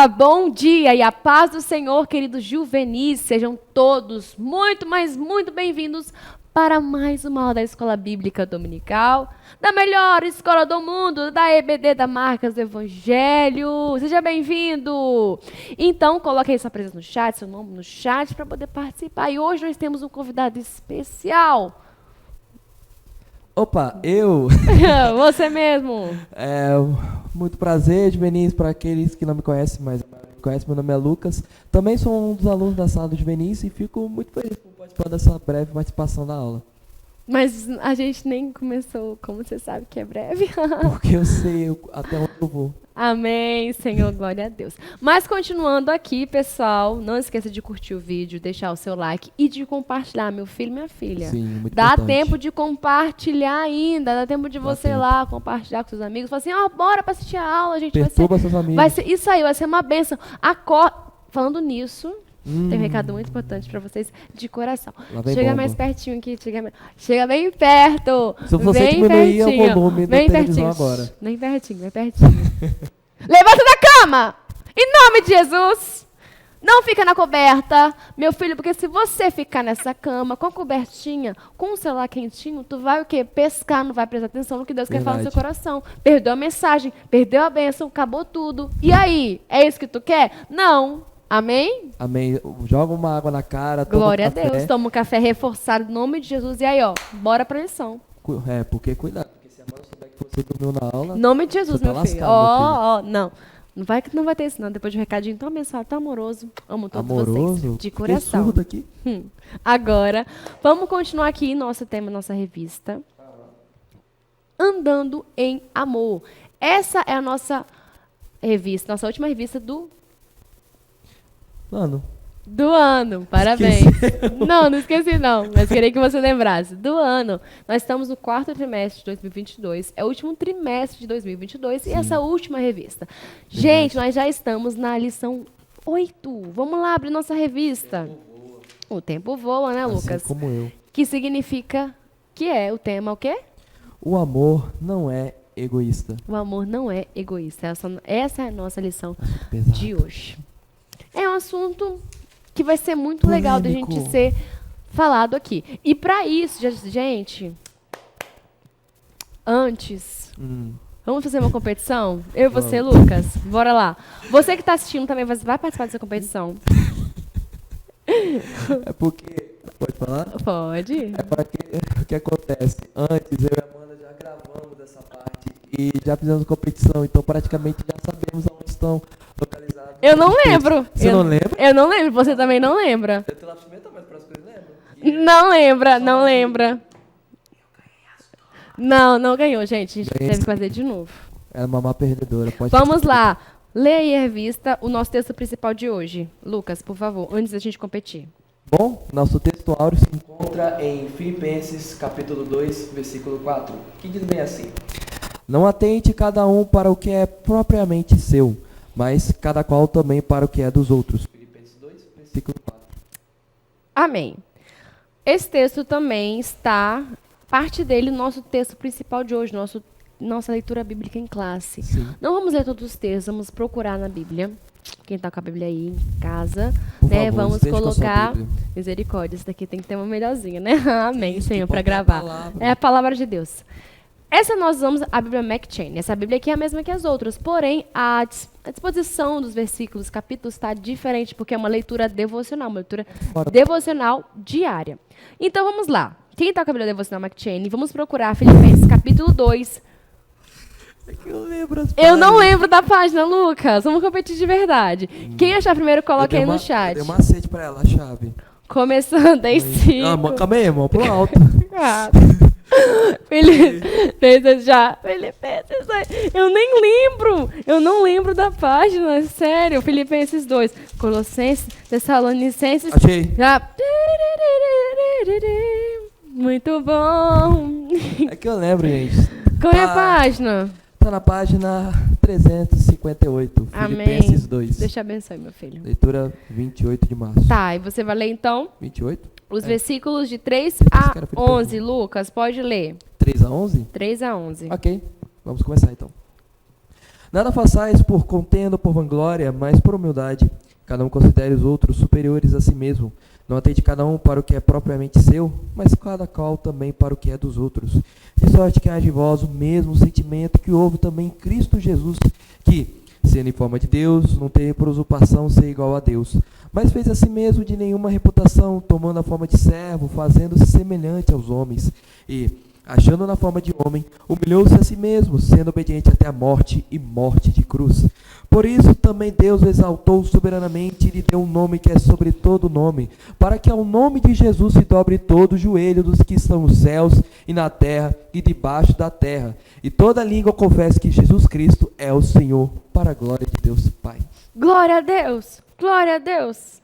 Bom dia e a paz do Senhor, queridos juvenis, sejam todos muito, mas muito bem-vindos para mais uma aula da Escola Bíblica Dominical, da melhor escola do mundo, da EBD da Marcas do Evangelho. Seja bem-vindo! Então, coloque aí sua presença no chat, seu nome no chat para poder participar. E hoje nós temos um convidado especial. Opa, eu! Você mesmo! Muito prazer, juvenis, para aqueles que não me conhecem, mas me conhecem, meu nome é Lucas. Também sou um dos alunos da sala do juvenis e fico muito feliz por participar dessa breve participação da aula. Mas a gente nem começou, como você sabe que é breve. Porque eu sei até onde eu vou. Amém, Senhor, glória a Deus. Mas continuando aqui, pessoal, não esqueça de curtir o vídeo, deixar o seu like e de compartilhar, meu filho e minha filha. Sim, muito dá importante. tempo de compartilhar ainda, dá tempo de você ir lá compartilhar com seus amigos, falar assim, bora pra assistir a aula, gente. Perturba seus amigos. Vai ser, isso aí, vai ser uma bênção. Falando nisso, tem um recado muito importante pra vocês de coração. Chega bomba. mais pertinho aqui, chega bem perto. Se você bem diminuir pertinho. o volume da Bem televisão pertinho. agora. Bem pertinho, bem pertinho. Levanta da cama! Em nome de Jesus! Não fica na coberta, meu filho, porque se você ficar nessa cama, com a cobertinha, com o celular quentinho, tu vai o quê? Pescar, não vai prestar atenção no que Deus quer falar no seu coração. Perdeu a mensagem, perdeu a bênção, acabou tudo. E aí, é isso que tu quer? Não. Amém? Amém. Joga uma água na cara, toma Glória café. a Deus. Toma um café reforçado em nome de Jesus. E aí, bora pra lição. Porque cuidado, porque se a mãe souber que você dormiu na aula... Em nome de Jesus, você tá meu filho. lascado, Não. Não vai ter isso, não. Depois de um recadinho tão abençoado, tão amoroso. Amo todos Amoroso? vocês. De Fiquei coração. surdo aqui. Agora, vamos continuar aqui nosso tema, nossa revista. Andando em Amor. Essa é a nossa revista, nossa última revista do ano. Parabéns. Não esqueci não, mas queria que você lembrasse. Do ano. Nós estamos no 4º trimestre de 2022. É o último trimestre de 2022 e essa última revista. Gente, nós já estamos na lição 8. Vamos lá abrir nossa revista. O tempo voa, né, Lucas? Assim como eu. Que significa que o tema o quê? O amor não é egoísta. O amor não é egoísta. Essa é a nossa lição Pesado. de hoje. É um assunto que vai ser muito legal da gente ser falado aqui. E para isso, gente, antes, vamos fazer uma competição? Eu e você, Lucas? Bora lá. Você que está assistindo também vai participar dessa competição. É porque... Pode falar? Pode. É porque o que acontece? Antes, eu e a Amanda já gravamos essa parte e já fizemos competição, então praticamente já sabemos onde estão localizados. Eu não lembro. Você não lembra? Eu não lembro, você também não lembra. Eu tenho lá pimenta, mas parece que eu lembro. Não lembra. Não ganhou, gente. A gente teve que fazer de novo. É uma má perdedora. Vamos lá. Lê aí a revista, o nosso texto principal de hoje. Lucas, por favor, antes da gente competir. Bom, nosso texto áureo se encontra em Filipenses, capítulo 2, versículo 4, que diz bem assim: Não atente cada um para o que é propriamente seu, mas cada qual também para o que é dos outros. Filipenses 2, versículo 4. Amém. Esse texto também está, parte dele, no nosso texto principal de hoje, nossa leitura bíblica em classe. Sim. Não vamos ler todos os textos, vamos procurar na Bíblia. Quem está com a Bíblia aí em casa, Por né? favor, Vamos esteja com a sua colocar. Bíblia. Misericórdia, isso daqui tem que ter uma melhorzinha, né? Amém, Sim, Senhor, que para importa é a gravar. palavra. É a palavra de Deus. Essa nós usamos a Bíblia McChain. Essa Bíblia aqui é a mesma que as outras, porém a disposição dos versículos, capítulos está diferente, porque é uma leitura devocional, uma leitura devocional diária. Então vamos lá. Quem está com a Bíblia devocional McChain, vamos procurar Filipenses capítulo 2. É que eu lembro as Eu não páginas. lembro da página, Lucas. Vamos competir de verdade. Quem achar primeiro, coloque aí no chat. Eu dei um macete pra ela, a chave. Começando em 5. Calma aí, irmão, pro alto. Filipenses já. Filipenses 2. Eu não lembro da página, sério. Filipenses 2. Colossenses, Tessalonicenses. Achei. Já. Muito bom. É que eu lembro, gente. Qual é a página? Tá na página 358, Amém. Filipenses 2. Deus te abençoe, meu filho. Leitura 28 de março. Tá, e você vai ler então 28? os versículos de 3 disse a que era Filipenses. 11. Lucas, pode ler. 3 a 11? 3 a 11. Ok, vamos começar então. Nada façais por contenda ou por vanglória, mas por humildade. Cada um considere os outros superiores a si mesmo. Não atende cada um para o que é propriamente seu, mas cada qual também para o que é dos outros. De sorte que haja em vós o mesmo sentimento que houve também em Cristo Jesus, que, sendo em forma de Deus, não teve por usurpação ser igual a Deus, mas fez a si mesmo de nenhuma reputação, tomando a forma de servo, fazendo-se semelhante aos homens, e, achando na forma de homem, humilhou-se a si mesmo, sendo obediente até a morte e morte de cruz. Por isso também Deus o exaltou soberanamente e lhe deu um nome que é sobre todo nome, para que ao nome de Jesus se dobre todo o joelho dos que estão nos céus e na terra e debaixo da terra, e toda língua confesse que Jesus Cristo é o Senhor, para a glória de Deus Pai. Glória a Deus! Glória a Deus!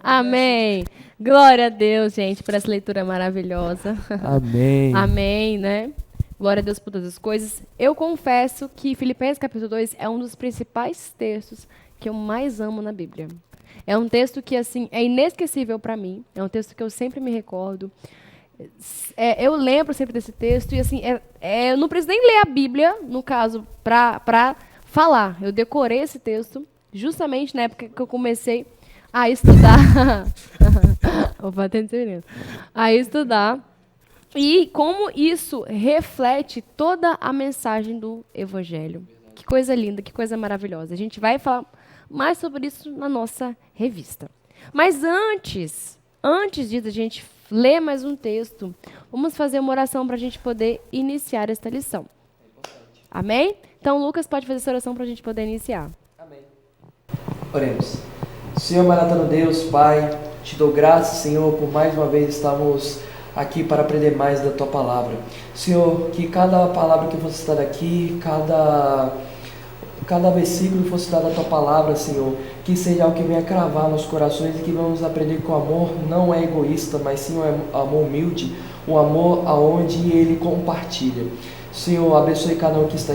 Amém! Glória a Deus, gente, por essa leitura maravilhosa. Amém. Amém, né? Glória a Deus por todas as coisas. Eu confesso que Filipenses capítulo 2 é um dos principais textos que eu mais amo na Bíblia. É um texto que, assim, é inesquecível para mim. É um texto que eu sempre me recordo. Eu lembro sempre desse texto e, assim, eu não preciso nem ler a Bíblia, no caso, para falar. Eu decorei esse texto justamente na época que eu comecei a estudar. Opa, tem a estudar. E como isso reflete toda a mensagem do Evangelho. Que coisa linda, que coisa maravilhosa. A gente vai falar mais sobre isso na nossa revista. Mas antes de a gente ler mais um texto, vamos fazer uma oração para a gente poder iniciar esta lição. Amém? Então, Lucas pode fazer essa oração para a gente poder iniciar. Amém. Oremos. Senhor maratano Deus, Pai, te dou graças, Senhor, por mais uma vez estarmos aqui para aprender mais da Tua Palavra. Senhor, que cada palavra que fosse citada aqui, cada versículo que fosse dado da Tua Palavra, Senhor, que seja algo que venha cravar nos corações e que vamos aprender que o amor não é egoísta, mas sim um amor humilde, um amor aonde Ele compartilha. Senhor, abençoe cada um que está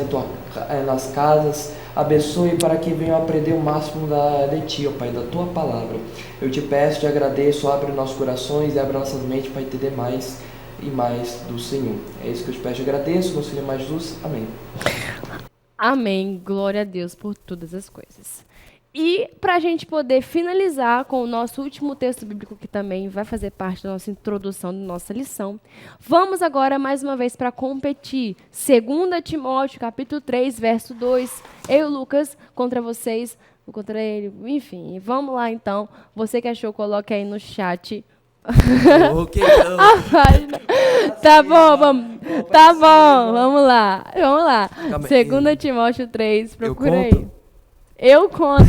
nas casas, abençoe para que venham aprender o máximo de Ti, ó Pai, da Tua Palavra. Eu te peço, te agradeço, abre nossos corações e abre nossas mentes para entender mais e mais do Senhor. É isso que eu te peço e agradeço, no Senhor mais Jesus. Amém. Amém. Glória a Deus por todas as coisas. E para a gente poder finalizar com o nosso último texto bíblico, que também vai fazer parte da nossa introdução, da nossa lição, vamos agora mais uma vez para competir. 2 Timóteo, capítulo 3, verso 2. Eu, Lucas, contra vocês, contra ele, enfim. Vamos lá, então. Você que achou, coloque aí no chat. Ok, a página. Tá bom, vamos. Tá bom, vamos lá. Vamos lá. 2 Timóteo 3, procura aí. Eu conto,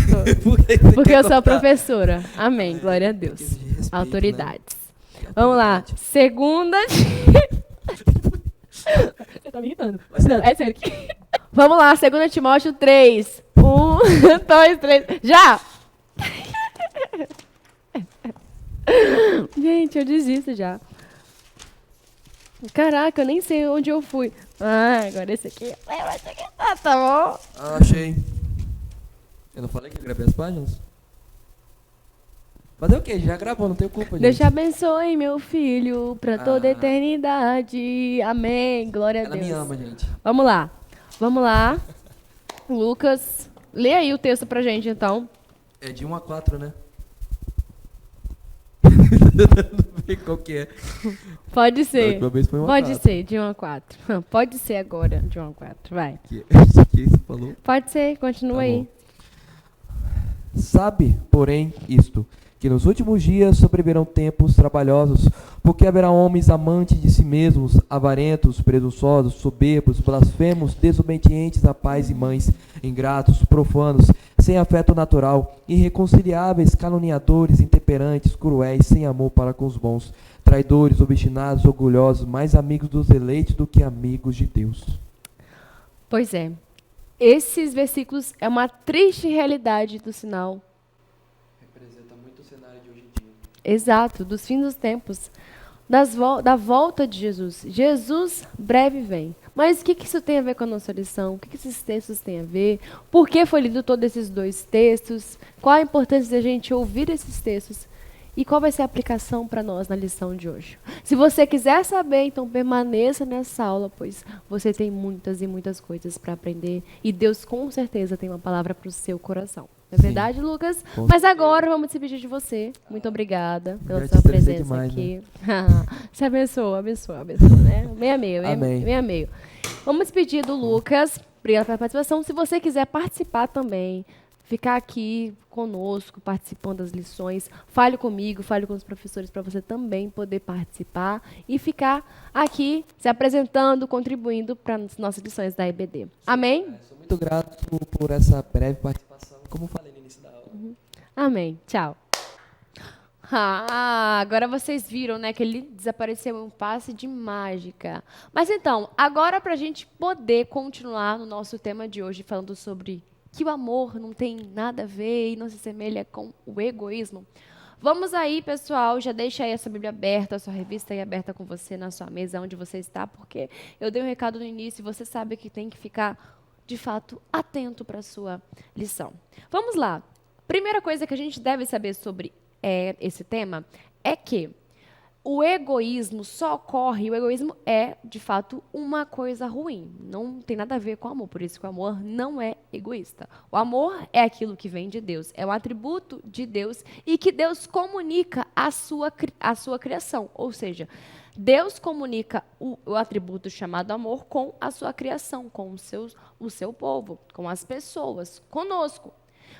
porque eu sou a professora. Amém, glória a Deus. Respeito, Autoridades. Né? Vamos lá. Segunda... Você tá me irritando. Não, é sério. Vamos lá, 2 Timóteo 3. 1, 2, 3. Já! Gente, eu desisto já. Caraca, eu nem sei onde eu fui. Ah, agora esse aqui. Tá bom? Ah, achei. Eu não falei que eu gravei as páginas? Fazer o quê? Já gravou, não tenho culpa, gente. Deus te abençoe, meu filho, pra toda a eternidade. Amém. Glória a Deus. Ela me ama, gente. Vamos lá. Vamos lá. Lucas, lê aí o texto pra gente, então. É de 1 a 4, né? Não sei qual que é. Pode ser. Da última vez foi 1 a Pode 4. ser, de 1 a 4. Pode ser agora, de 1 a 4. Vai. Que você falou? Pode ser, continua Tá aí. bom. Sabe, porém, isto, que nos últimos dias sobrevirão tempos trabalhosos, porque haverá homens amantes de si mesmos, avarentos, presunçosos, soberbos, blasfemos, desobedientes a pais e mães, ingratos, profanos, sem afeto natural, irreconciliáveis, caluniadores, intemperantes, cruéis, sem amor para com os bons, traidores, obstinados, orgulhosos, mais amigos dos eleitos do que amigos de Deus. Pois é. Esses versículos é uma triste realidade do sinal. Representa muito o cenário de hoje em dia. Exato, dos fins dos tempos. Da volta de Jesus. Jesus breve vem. Mas o que isso tem a ver com a nossa lição? O que esses textos têm a ver? Por que foi lido todos esses dois textos? Qual a importância da gente ouvir esses textos? E qual vai ser a aplicação para nós na lição de hoje? Se você quiser saber, então permaneça nessa aula, pois você tem muitas e muitas coisas para aprender e Deus com certeza tem uma palavra para o seu coração. Não é verdade, Lucas? Mas agora vamos despedir de você. Muito obrigada pela sua presença demais, aqui. Né? Você abençoa, né? Meio a meio, meio a meio. Vamos despedir do Lucas. Obrigada pela participação. Se você quiser participar também, ficar aqui conosco, participando das lições, fale comigo, fale com os professores para você também poder participar e ficar aqui se apresentando, contribuindo para as nossas lições da EBD. Amém? Sou muito grato por essa breve participação, como falei no início da aula. Amém. Tchau. Agora vocês viram, né, que ele desapareceu em um passe de mágica. Mas então, agora para a gente poder continuar no nosso tema de hoje, falando sobre que o amor não tem nada a ver e não se assemelha com o egoísmo. Vamos aí, pessoal, já deixa aí essa Bíblia aberta, a sua revista aí aberta com você na sua mesa, onde você está, porque eu dei um recado no início e você sabe que tem que ficar, de fato, atento para a sua lição. Vamos lá. Primeira coisa que a gente deve saber sobre esse tema é que o egoísmo só ocorre, o egoísmo é, de fato, uma coisa ruim. Não tem nada a ver com o amor, por isso que o amor não é egoísta. O amor é aquilo que vem de Deus, é um atributo de Deus e que Deus comunica à sua criação. Ou seja, Deus comunica o atributo chamado amor com a sua criação, com o seu povo, com as pessoas, conosco.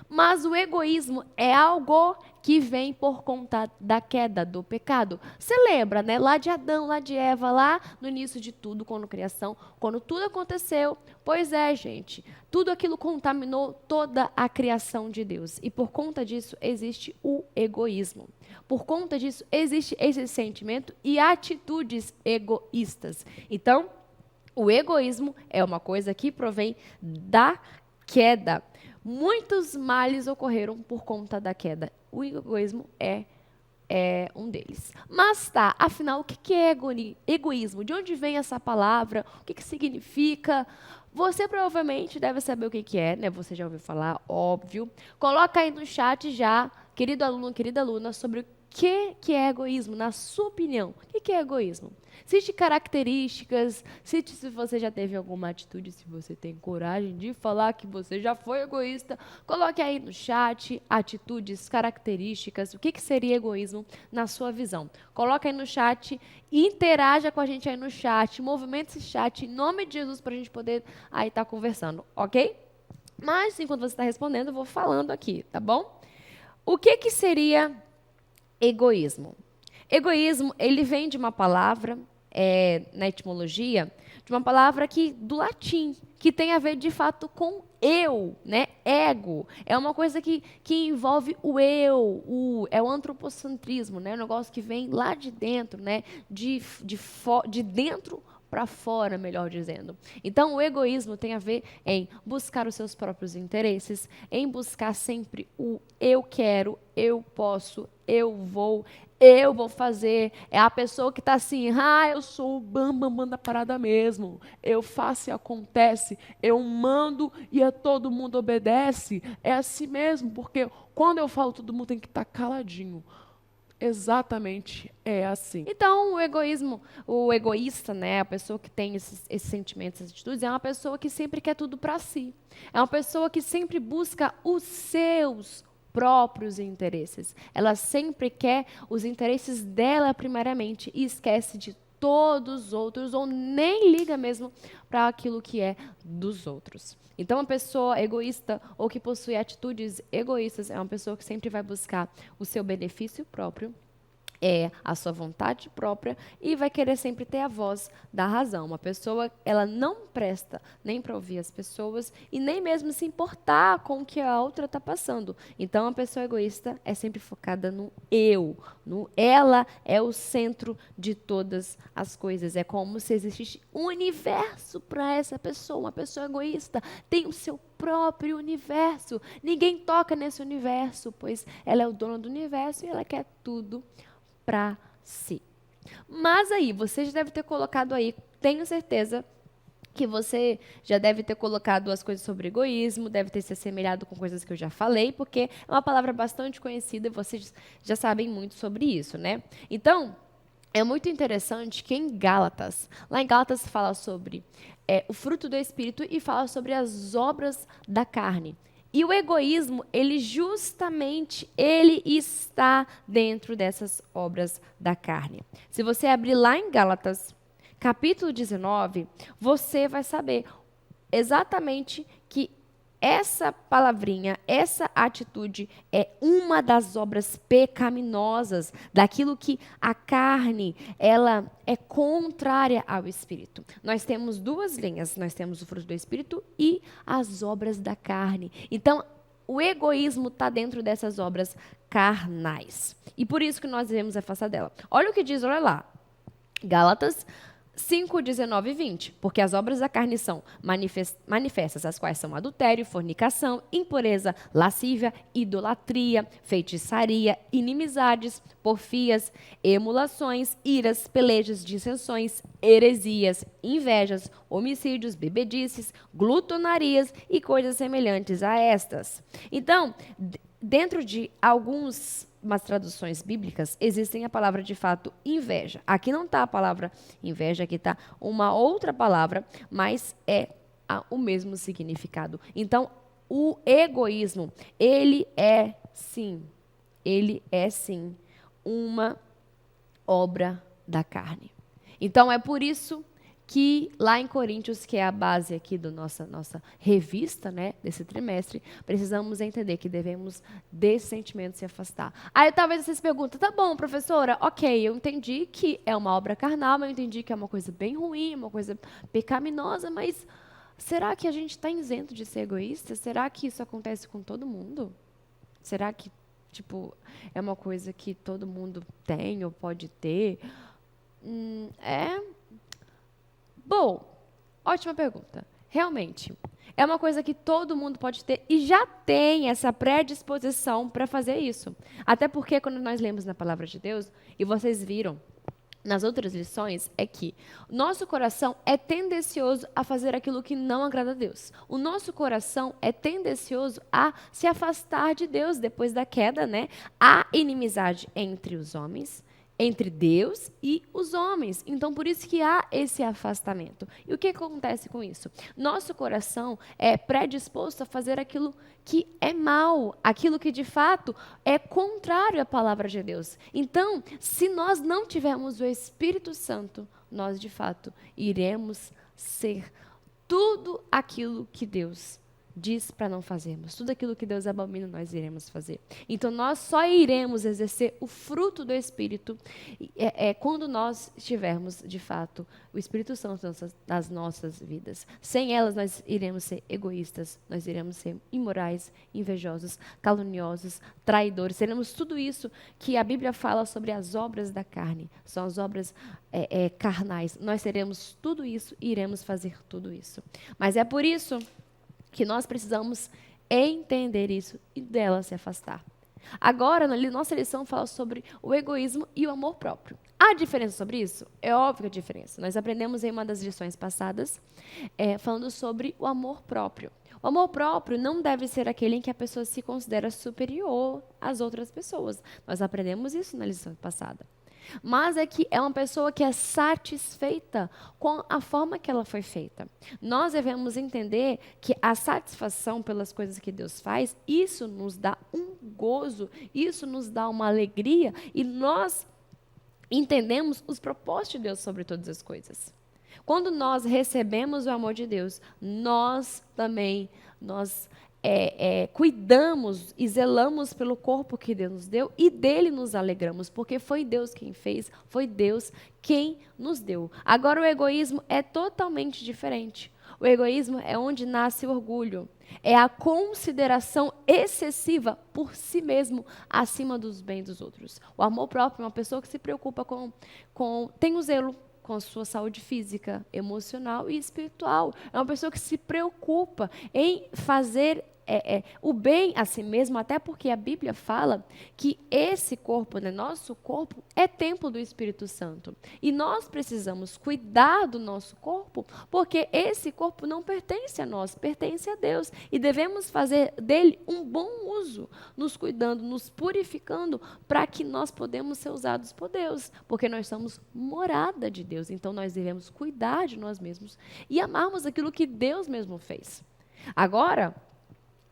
Mas o egoísmo é algo que vem por conta da queda, do pecado. Você lembra, né? Lá de Adão, lá de Eva, lá no início de tudo, quando criação, quando tudo aconteceu. Pois é, gente, tudo aquilo contaminou toda a criação de Deus. E por conta disso existe o egoísmo. Por conta disso existe esse sentimento e atitudes egoístas. Então, o egoísmo é uma coisa que provém da queda. Muitos males ocorreram por conta da queda. O egoísmo é um deles. Mas tá, afinal, o que é egoísmo? De onde vem essa palavra? O que significa? Você provavelmente deve saber o que é, né? Você já ouviu falar, óbvio. Coloca aí no chat já, querido aluno, querida aluna, sobre o que é egoísmo, na sua opinião. O que é egoísmo? Cite características, cite se você já teve alguma atitude, se você tem coragem de falar que você já foi egoísta. Coloque aí no chat atitudes, características, o que seria egoísmo na sua visão. Coloque aí no chat e interaja com a gente aí no chat, movimente esse chat em nome de Jesus para a gente poder aí estar conversando, ok? Mas, enquanto você está respondendo, eu vou falando aqui, tá bom? O que seria egoísmo? Egoísmo, ele vem de uma palavra, na etimologia, de uma palavra do latim, que tem a ver, de fato, com eu, né? Ego. É uma coisa que envolve o eu, é o antropocentrismo, né? Um negócio que vem lá de dentro, né? De dentro para fora, melhor dizendo. Então, o egoísmo tem a ver em buscar os seus próprios interesses, em buscar sempre o eu quero, eu posso, eu vou fazer. É a pessoa que está assim, eu sou o bambambam da parada mesmo. Eu faço e acontece. Eu mando e todo mundo obedece. É assim mesmo, porque quando eu falo, todo mundo tem que estar caladinho. Exatamente, é assim. Então, o egoísta, né, a pessoa que tem esses sentimentos, essas atitudes, é uma pessoa que sempre quer tudo para si. É uma pessoa que sempre busca os seus próprios interesses. Ela sempre quer os interesses dela primeiramente e esquece de todos os outros ou nem liga mesmo para aquilo que é dos outros. Então, uma pessoa egoísta ou que possui atitudes egoístas é uma pessoa que sempre vai buscar o seu benefício próprio, a sua vontade própria e vai querer sempre ter a voz da razão. Uma pessoa, ela não presta nem para ouvir as pessoas e nem mesmo se importar com o que a outra está passando. Então, a pessoa egoísta é sempre focada no eu, no ela é o centro de todas as coisas. É como se existisse um universo para essa pessoa. Uma pessoa egoísta tem o seu próprio universo. Ninguém toca nesse universo, pois ela é o dono do universo e ela quer tudo para si. Mas aí, você já deve ter colocado aí, tenho certeza, que você já deve ter colocado as coisas sobre egoísmo, deve ter se assemelhado com coisas que eu já falei, porque é uma palavra bastante conhecida e vocês já sabem muito sobre isso, né? Então, é muito interessante que lá em Gálatas fala sobre o fruto do Espírito e fala sobre as obras da carne. E o egoísmo, ele está dentro dessas obras da carne. Se você abrir lá em Gálatas, capítulo 19, você vai saber exatamente que essa palavrinha, essa atitude é uma das obras pecaminosas, daquilo que a carne, ela é contrária ao Espírito. Nós temos duas linhas, nós temos o fruto do Espírito e as obras da carne. Então, o egoísmo está dentro dessas obras carnais. E por isso que nós devemos afastar dela. Olha o que diz, olha lá. Gálatas 5, 19 e 20, porque as obras da carne são manifestas, as quais são adultério, fornicação, impureza, lascívia, idolatria, feitiçaria, inimizades, porfias, emulações, iras, pelejas, dissensões, heresias, invejas, homicídios, bebedices, glutonarias e coisas semelhantes a estas. Então, dentro de umas traduções bíblicas, existem a palavra de fato inveja. Aqui não está a palavra inveja, aqui está uma outra palavra, mas é o mesmo significado. Então, o egoísmo, ele é sim uma obra da carne. Então, é por isso que lá em Coríntios, que é a base aqui da nossa revista, né, desse trimestre, precisamos entender que devemos desse sentimento se afastar. Aí talvez você se pergunta, tá bom, professora, ok, eu entendi que é uma obra carnal, eu entendi que é uma coisa bem ruim, uma coisa pecaminosa, mas será que a gente está isento de ser egoísta? Será que isso acontece com todo mundo? Será que, é uma coisa que todo mundo tem ou pode ter? Bom, ótima pergunta. Realmente, é uma coisa que todo mundo pode ter e já tem essa predisposição para fazer isso. Até porque quando nós lemos na palavra de Deus, e vocês viram nas outras lições, é que nosso coração é tendencioso a fazer aquilo que não agrada a Deus. O nosso coração é tendencioso a se afastar de Deus depois da queda, né? Há inimizade entre os homens, entre Deus e os homens. Então, por isso que há esse afastamento. E o que acontece com isso? Nosso coração é predisposto a fazer aquilo que é mal, aquilo que, de fato, é contrário à palavra de Deus. Então, se nós não tivermos o Espírito Santo, nós, de fato, iremos ser tudo aquilo que Deus diz para não fazermos. Tudo aquilo que Deus abomina, nós iremos fazer. Então, nós só iremos exercer o fruto do Espírito quando nós tivermos, de fato, o Espírito Santo nas nossas vidas. Sem elas, nós iremos ser egoístas, nós iremos ser imorais, invejosos, caluniosos, traidores. Seremos tudo isso que a Bíblia fala sobre as obras da carne. São as obras carnais. Nós seremos tudo isso e iremos fazer tudo isso. Mas é por isso que nós precisamos entender isso e dela se afastar. Agora, nossa lição fala sobre o egoísmo e o amor próprio. Há diferença sobre isso? É óbvio a diferença. Nós aprendemos em uma das lições passadas, falando sobre o amor próprio. O amor próprio não deve ser aquele em que a pessoa se considera superior às outras pessoas. Nós aprendemos isso na lição passada. Mas é que é uma pessoa que é satisfeita com a forma que ela foi feita. Nós devemos entender que a satisfação pelas coisas que Deus faz, isso nos dá um gozo, isso nos dá uma alegria e nós entendemos os propósitos de Deus sobre todas as coisas. Quando nós recebemos o amor de Deus, nós também, cuidamos e zelamos pelo corpo que Deus nos deu e dele nos alegramos, porque foi Deus quem fez, foi Deus quem nos deu. Agora o egoísmo é totalmente diferente. O egoísmo é onde nasce o orgulho, é a consideração excessiva por si mesmo acima dos bens dos outros. O amor próprio é uma pessoa que se preocupa tem o zelo com a sua saúde física, emocional e espiritual. É uma pessoa que se preocupa em fazer o bem a si mesmo, até porque a Bíblia fala que esse corpo, né, nosso corpo, é templo do Espírito Santo. E nós precisamos cuidar do nosso corpo, porque esse corpo não pertence a nós, pertence a Deus. E devemos fazer dele um bom uso, nos cuidando, nos purificando, para que nós podemos ser usados por Deus, porque nós somos morada de Deus. Então nós devemos cuidar de nós mesmos e amarmos aquilo que Deus mesmo fez. Agora,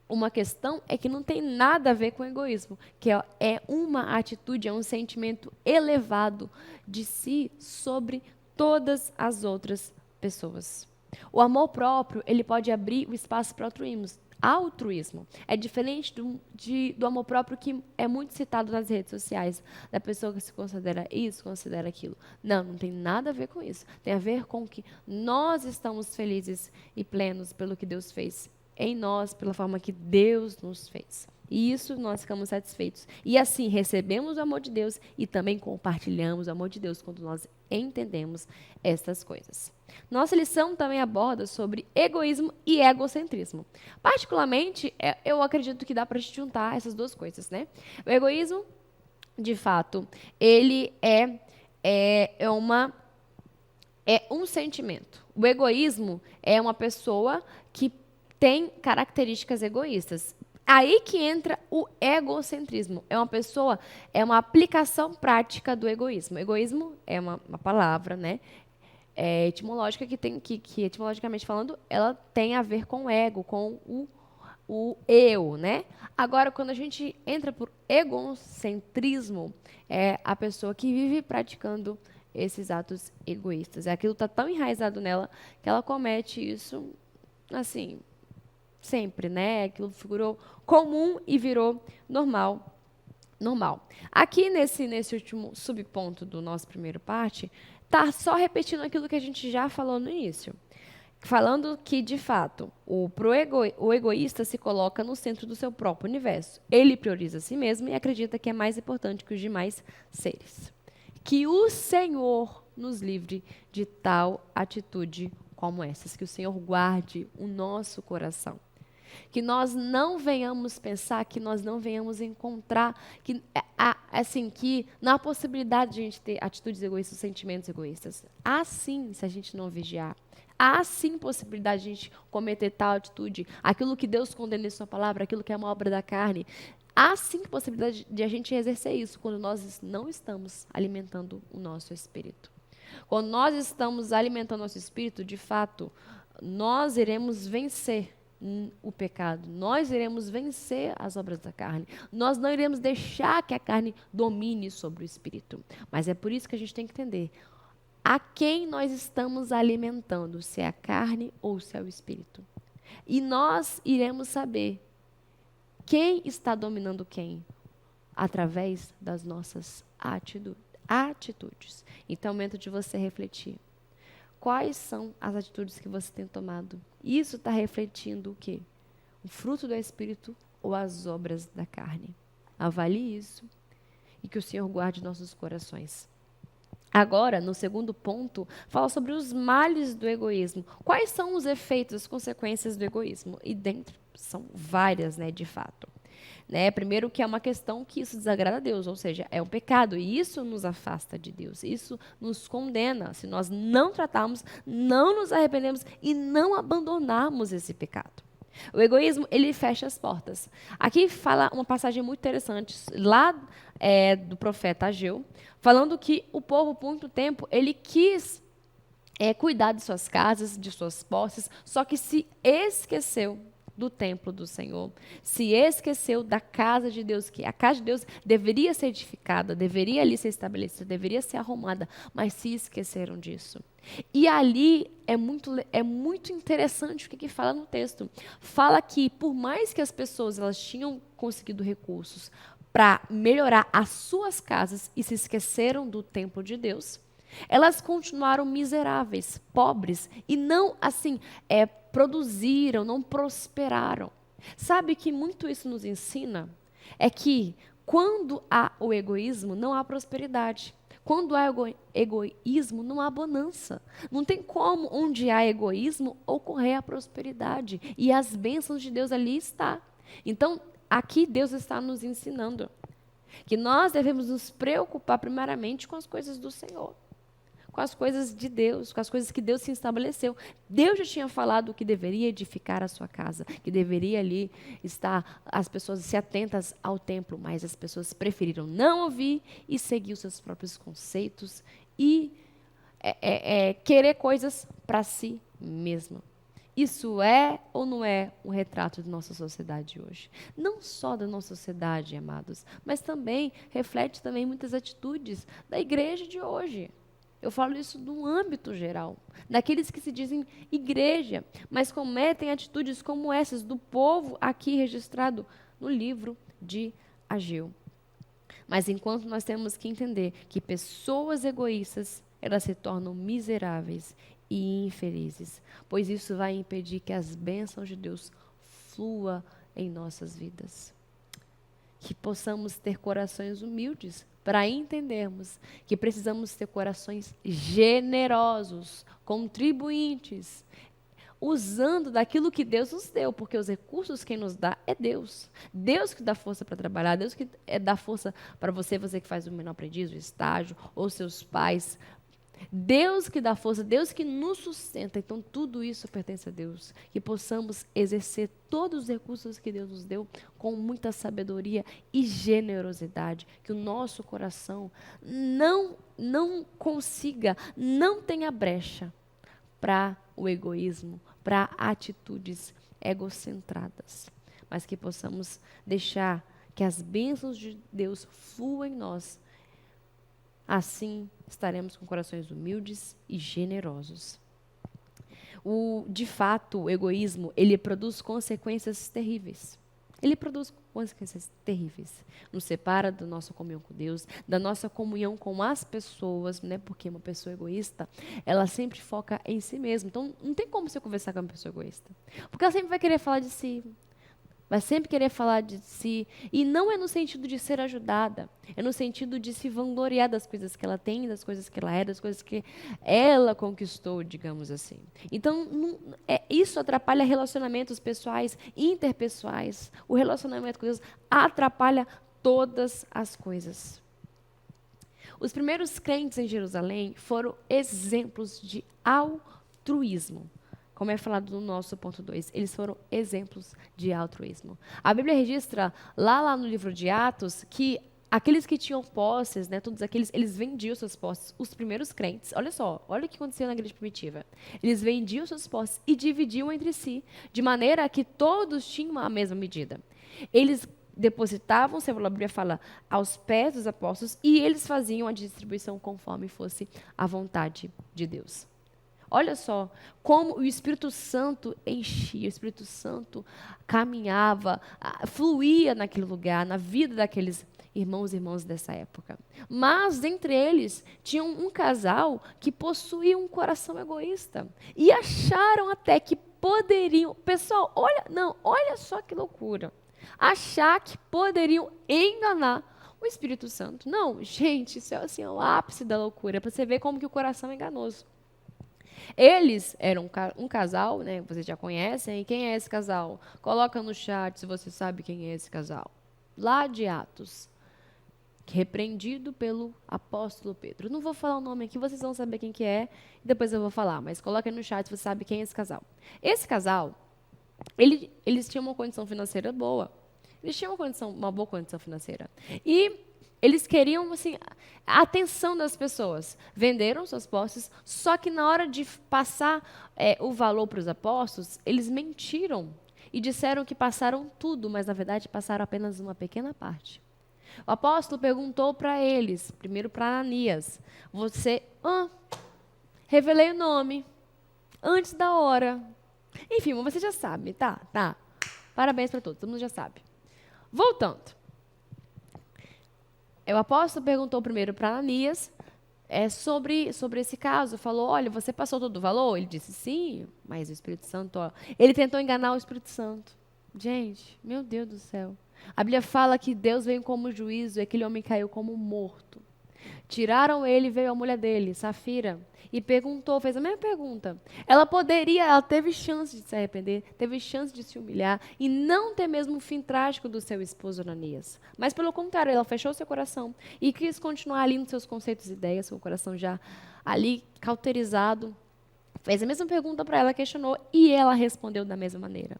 uma questão é que não tem nada a ver com egoísmo, que é uma atitude, é um sentimento elevado de si sobre todas as outras pessoas. O amor próprio, ele pode abrir o espaço para altruísmo. É diferente do amor próprio que é muito citado nas redes sociais, da pessoa que se considera isso, considera aquilo. Não tem nada a ver com isso. Tem a ver com que nós estamos felizes e plenos pelo que Deus fez em nós, pela forma que Deus nos fez. E isso nós ficamos satisfeitos. E assim recebemos o amor de Deus e também compartilhamos o amor de Deus quando nós entendemos essas coisas. Nossa lição também aborda sobre egoísmo e egocentrismo. Particularmente, eu acredito que dá para a gente juntar essas duas coisas, né? O egoísmo, de fato, ele é um sentimento. O egoísmo é uma pessoa que tem características egoístas. Aí que entra o egocentrismo. É uma aplicação prática do egoísmo. Egoísmo é uma palavra, né? Etimológica que etimologicamente falando, ela tem a ver com o ego, com o eu, né? Agora, quando a gente entra por egocentrismo, é a pessoa que vive praticando esses atos egoístas. Aquilo está tão enraizado nela que ela comete isso, assim, sempre, né? Aquilo figurou comum e virou normal. Aqui nesse último subponto do nosso primeiro parte, está só repetindo aquilo que a gente já falou no início. Falando que, de fato, o egoísta se coloca no centro do seu próprio universo. Ele prioriza a si mesmo e acredita que é mais importante que os demais seres. Que o Senhor nos livre de tal atitude como essas. Que o Senhor guarde o nosso coração. Que nós não venhamos pensar, que nós não venhamos encontrar, que não há possibilidade de a gente ter atitudes egoístas, sentimentos egoístas. Há sim, se a gente não vigiar. Há sim possibilidade de a gente cometer tal atitude, aquilo que Deus condena em sua palavra, aquilo que é uma obra da carne. Há sim possibilidade de a gente exercer isso quando nós não estamos alimentando o nosso espírito. Quando nós estamos alimentando o nosso espírito, de fato, nós iremos vencer o pecado, nós iremos vencer as obras da carne, nós não iremos deixar que a carne domine sobre o espírito. Mas é por isso que a gente tem que entender a quem nós estamos alimentando, se é a carne ou se é o espírito. E nós iremos saber quem está dominando quem através das nossas atitudes. Então, é o momento de você refletir. Quais são as atitudes que você tem tomado? Isso está refletindo o quê? O fruto do Espírito ou as obras da carne? Avalie isso e que o Senhor guarde nossos corações. Agora, no segundo ponto, fala sobre os males do egoísmo. Quais são os efeitos, as consequências do egoísmo? E dentro são várias, né, de fato. Primeiro que é uma questão que isso desagrada a Deus, ou seja, é um pecado, e isso nos afasta de Deus, isso nos condena, se nós não tratarmos, não nos arrependemos e não abandonarmos esse pecado. O egoísmo, ele fecha as portas. Aqui fala uma passagem muito interessante, lá do profeta Ageu, falando que o povo, por muito tempo, ele quis cuidar de suas casas, de suas posses, só que se esqueceu do templo do Senhor, se esqueceu da casa de Deus, que a casa de Deus deveria ser edificada, deveria ali ser estabelecida, deveria ser arrumada, mas se esqueceram disso. E ali é muito interessante o que fala no texto. Fala que por mais que as pessoas elas tinham conseguido recursos para melhorar as suas casas e se esqueceram do templo de Deus, elas continuaram miseráveis, pobres, e não, produziram, não prosperaram. Sabe que muito isso nos ensina? É que quando há o egoísmo, não há prosperidade. Quando há egoísmo, não há bonança. Não tem como, onde há egoísmo, ocorrer a prosperidade. E as bênçãos de Deus ali está. Então, aqui Deus está nos ensinando que nós devemos nos preocupar primeiramente com as coisas do Senhor, com as coisas de Deus, com as coisas que Deus se estabeleceu. Deus já tinha falado que deveria edificar a sua casa, que deveria ali estar as pessoas se atentas ao templo, mas as pessoas preferiram não ouvir e seguir os seus próprios conceitos e querer coisas para si mesma. Isso é ou não é um retrato da nossa sociedade hoje? Não só da nossa sociedade, amados, mas também reflete também muitas atitudes da igreja de hoje. Eu falo isso no âmbito geral, daqueles que se dizem igreja, mas cometem atitudes como essas do povo aqui registrado no livro de Ageu. Mas enquanto nós temos que entender que pessoas egoístas, elas se tornam miseráveis e infelizes, pois isso vai impedir que as bênçãos de Deus fluam em nossas vidas. Que possamos ter corações humildes para entendermos que precisamos ter corações generosos, contribuintes, usando daquilo que Deus nos deu, porque os recursos quem nos dá é Deus. Deus que dá força para trabalhar, Deus que dá força para você que faz o menor aprendiz, o estágio, ou seus pais. Deus que dá força, Deus que nos sustenta. Então, tudo isso pertence a Deus. Que possamos exercer todos os recursos que Deus nos deu com muita sabedoria e generosidade. Que o nosso coração não consiga, não tenha brecha para o egoísmo, para atitudes egocentradas. Mas que possamos deixar que as bênçãos de Deus fluam em nós. Assim, estaremos com corações humildes e generosos. De fato, o egoísmo, ele produz consequências terríveis. Ele produz consequências terríveis. Nos separa da nossa comunhão com Deus, da nossa comunhão com as pessoas, né? Porque uma pessoa egoísta, ela sempre foca em si mesma. Então, não tem como você conversar com uma pessoa egoísta. Porque ela sempre vai querer falar de si. Vai sempre querer falar de si. E não é no sentido de ser ajudada. É no sentido de se vangloriar das coisas que ela tem, das coisas que ela é, das coisas que ela conquistou, digamos assim. Então, isso atrapalha relacionamentos pessoais, interpessoais. O relacionamento com Deus atrapalha todas as coisas. Os primeiros crentes em Jerusalém foram exemplos de altruísmo. Como é falado no nosso ponto 2, eles foram exemplos de altruísmo. A Bíblia registra lá no livro de Atos que aqueles que tinham posses, né, todos aqueles, eles vendiam suas posses. Os primeiros crentes, olha o que aconteceu na igreja primitiva. Eles vendiam suas posses e dividiam entre si, de maneira que todos tinham a mesma medida. Eles depositavam, a Bíblia fala, aos pés dos apóstolos e eles faziam a distribuição conforme fosse a vontade de Deus. Olha só como o Espírito Santo enchia, o Espírito Santo caminhava, fluía naquele lugar, na vida daqueles irmãos e irmãs dessa época. Mas, dentre eles, tinha um casal que possuía um coração egoísta. E acharam até que poderiam... Pessoal, olha só que loucura. Achar que poderiam enganar o Espírito Santo. Não, gente, isso é assim, o ápice da loucura, para você ver como que o coração é enganoso. Eles eram um casal, né? Vocês já conhecem. E quem é esse casal? Coloca no chat se você sabe quem é esse casal. Lá de Atos. Repreendido pelo apóstolo Pedro. Não vou falar o nome aqui, vocês vão saber quem que é. E depois eu vou falar. Mas coloca no chat se você sabe quem é esse casal. Esse casal, eles tinham uma condição financeira boa. Eles tinham uma boa condição financeira. E eles queriam, assim, a atenção das pessoas. Venderam suas posses, só que na hora de passar o valor para os apóstolos, eles mentiram e disseram que passaram tudo, mas na verdade passaram apenas uma pequena parte. O apóstolo perguntou para eles, primeiro para Ananias, revelei o nome, antes da hora. Enfim, você já sabe, tá. Parabéns para todos, todo mundo já sabe. Voltando. O apóstolo perguntou primeiro para Ananias sobre esse caso. Falou, olha, você passou todo o valor? Ele disse, sim, mas o Espírito Santo... Ele tentou enganar o Espírito Santo. Gente, meu Deus do céu. A Bíblia fala que Deus veio como juízo e aquele homem caiu como morto. Tiraram ele e veio a mulher dele, Safira, e perguntou, fez a mesma pergunta. Ela teve chance de se arrepender, teve chance de se humilhar e não ter mesmo o fim trágico do seu esposo Ananias. Mas pelo contrário, ela fechou seu coração e quis continuar ali nos seus conceitos e ideias, seu coração já ali cauterizado. Fez a mesma pergunta para ela, questionou e ela respondeu da mesma maneira.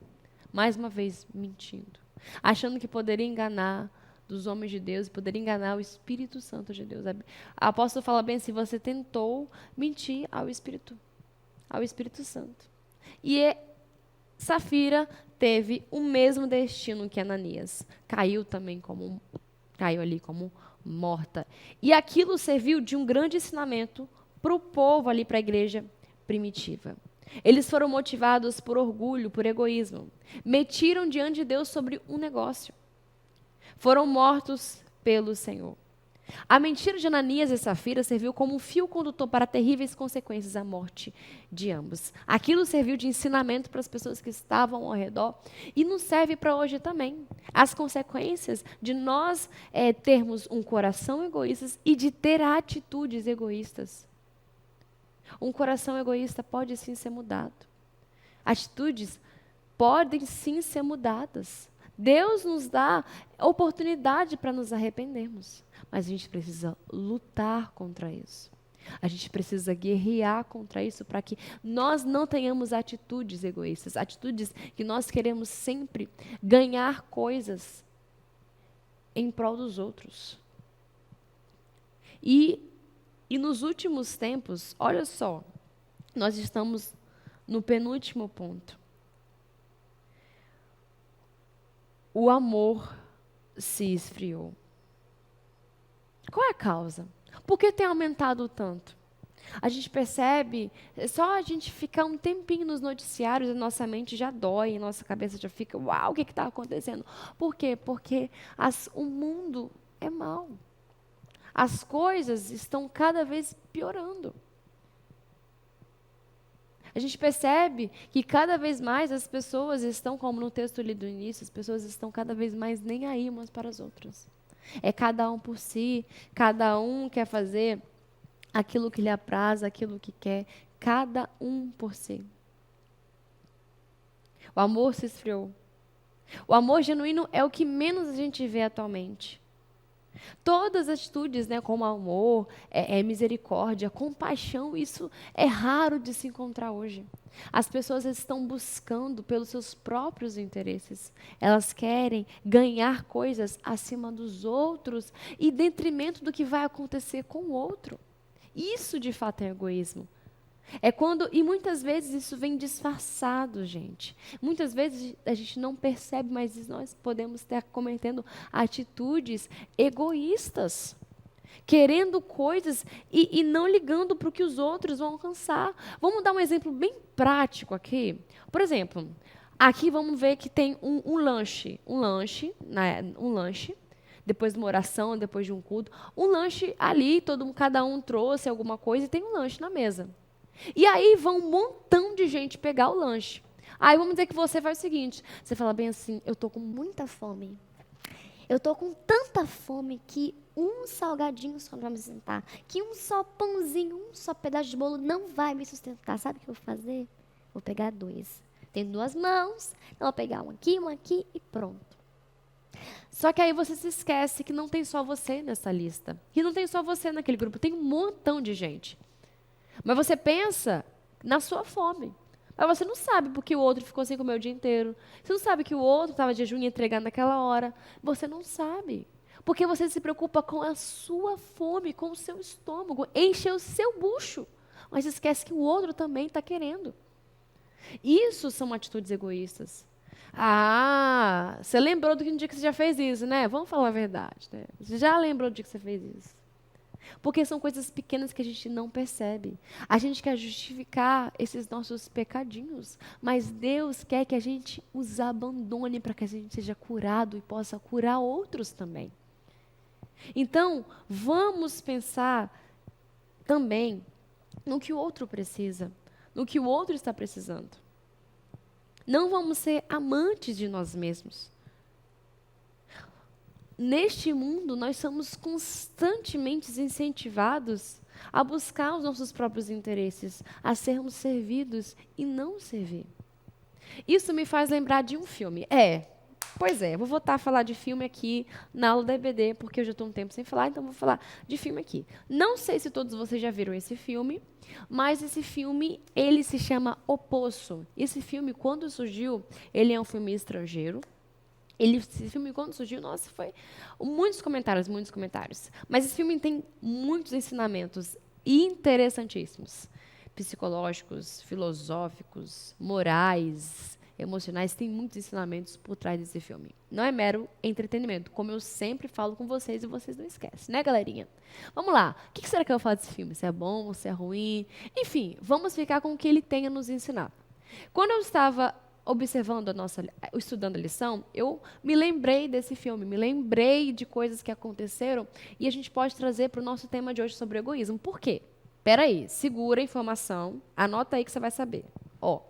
Mais uma vez, mentindo. Achando que poderia enganar dos homens de Deus e poderia enganar o Espírito Santo de Deus. A apóstola fala bem assim, você tentou mentir ao Espírito Santo. E Safira teve o mesmo destino que Ananias. Caiu ali como morta. E aquilo serviu de um grande ensinamento para o povo ali, para a igreja primitiva. Eles foram motivados por orgulho, por egoísmo. Mentiram diante de Deus sobre um negócio. Foram mortos pelo Senhor. A mentira de Ananias e Safira serviu como um fio condutor para terríveis consequências à morte de ambos. Aquilo serviu de ensinamento para as pessoas que estavam ao redor e nos serve para hoje também. As consequências de nós termos um coração egoísta e de ter atitudes egoístas. Um coração egoísta pode sim ser mudado. Atitudes podem sim ser mudadas. Deus nos dá oportunidade para nos arrependermos. Mas a gente precisa lutar contra isso. A gente precisa guerrear contra isso para que nós não tenhamos atitudes egoístas. Atitudes que nós queremos sempre ganhar coisas em prol dos outros. E nos últimos tempos, olha só, nós estamos no penúltimo ponto. O amor se esfriou. Qual é a causa? Por que tem aumentado tanto? A gente percebe, só a gente ficar um tempinho nos noticiários, a nossa mente já dói, a nossa cabeça já fica, uau, o que está acontecendo? Por quê? Porque o mundo é mau. As coisas estão cada vez piorando. A gente percebe que cada vez mais as pessoas estão, como no texto ali do início, as pessoas estão cada vez mais nem aí umas para as outras. É cada um por si, cada um quer fazer aquilo que lhe apraz, aquilo que quer, cada um por si. O amor se esfriou. O amor genuíno é o que menos a gente vê atualmente. Todas as atitudes, como amor, misericórdia, compaixão, isso é raro de se encontrar hoje. As pessoas estão buscando pelos seus próprios interesses. Elas querem ganhar coisas acima dos outros e em detrimento do que vai acontecer com o outro. Isso, de fato, é egoísmo. E muitas vezes isso vem disfarçado, gente. Muitas vezes a gente não percebe, mas nós podemos estar cometendo atitudes egoístas, querendo coisas e não ligando para o que os outros vão alcançar. Vamos dar um exemplo bem prático aqui. Por exemplo, aqui vamos ver que tem um lanche, depois de uma oração, depois de um culto, um lanche ali, cada um trouxe alguma coisa e tem um lanche na mesa. E aí vão um montão de gente pegar o lanche. Aí vamos dizer que você faz o seguinte, você fala bem assim, eu estou com muita fome. Eu estou com tanta fome que um salgadinho só não vai me sustentar, que um só pãozinho, um só pedaço de bolo não vai me sustentar. Sabe o que eu vou fazer? Vou pegar 2. Tenho 2 mãos, então vou pegar um aqui e pronto. Só que aí você se esquece que não tem só você nessa lista. Que não tem só você naquele grupo, tem um montão de gente. Mas você pensa na sua fome. Mas você não sabe porque o outro ficou sem comer o dia inteiro. Você não sabe que o outro estava de jejum e entregando naquela hora. Você não sabe. Porque você se preocupa com a sua fome, com o seu estômago. Enche o seu bucho. Mas esquece que o outro também está querendo. Isso são atitudes egoístas. Ah, você lembrou do dia que você já fez isso, né? Vamos falar a verdade, né? Você já lembrou do dia que você fez isso. Porque são coisas pequenas que a gente não percebe. A gente quer justificar esses nossos pecadinhos, mas Deus quer que a gente os abandone para que a gente seja curado e possa curar outros também. Então, vamos pensar também no que o outro precisa, no que o outro está precisando. Não vamos ser amantes de nós mesmos. neste mundo, nós somos constantemente incentivados a buscar os nossos próprios interesses, a sermos servidos e não servir. Isso me faz lembrar de um filme. Pois é, vou voltar a falar de filme aqui na aula da EBD, porque eu já estou um tempo sem falar, então vou falar de filme aqui. Não sei se todos vocês já viram esse filme, mas esse filme, ele se chama O Poço. Esse filme, quando surgiu, ele é um filme estrangeiro. Esse filme, quando surgiu, nossa, foi muitos comentários. Mas esse filme tem muitos ensinamentos interessantíssimos. Psicológicos, filosóficos, morais, emocionais. Tem muitos ensinamentos por trás desse filme. Não é mero entretenimento, como eu sempre falo com vocês e vocês não esquecem, né, galerinha? Vamos lá. O que será que eu vou falar desse filme? Se é bom, se é ruim? Enfim, vamos ficar com o que ele tem a nos ensinar. Quando eu estava estudando a lição, eu me lembrei desse filme, me lembrei de coisas que aconteceram e a gente pode trazer para o nosso tema de hoje sobre egoísmo. Por quê? Peraí, segura a informação, anota aí que você vai saber. O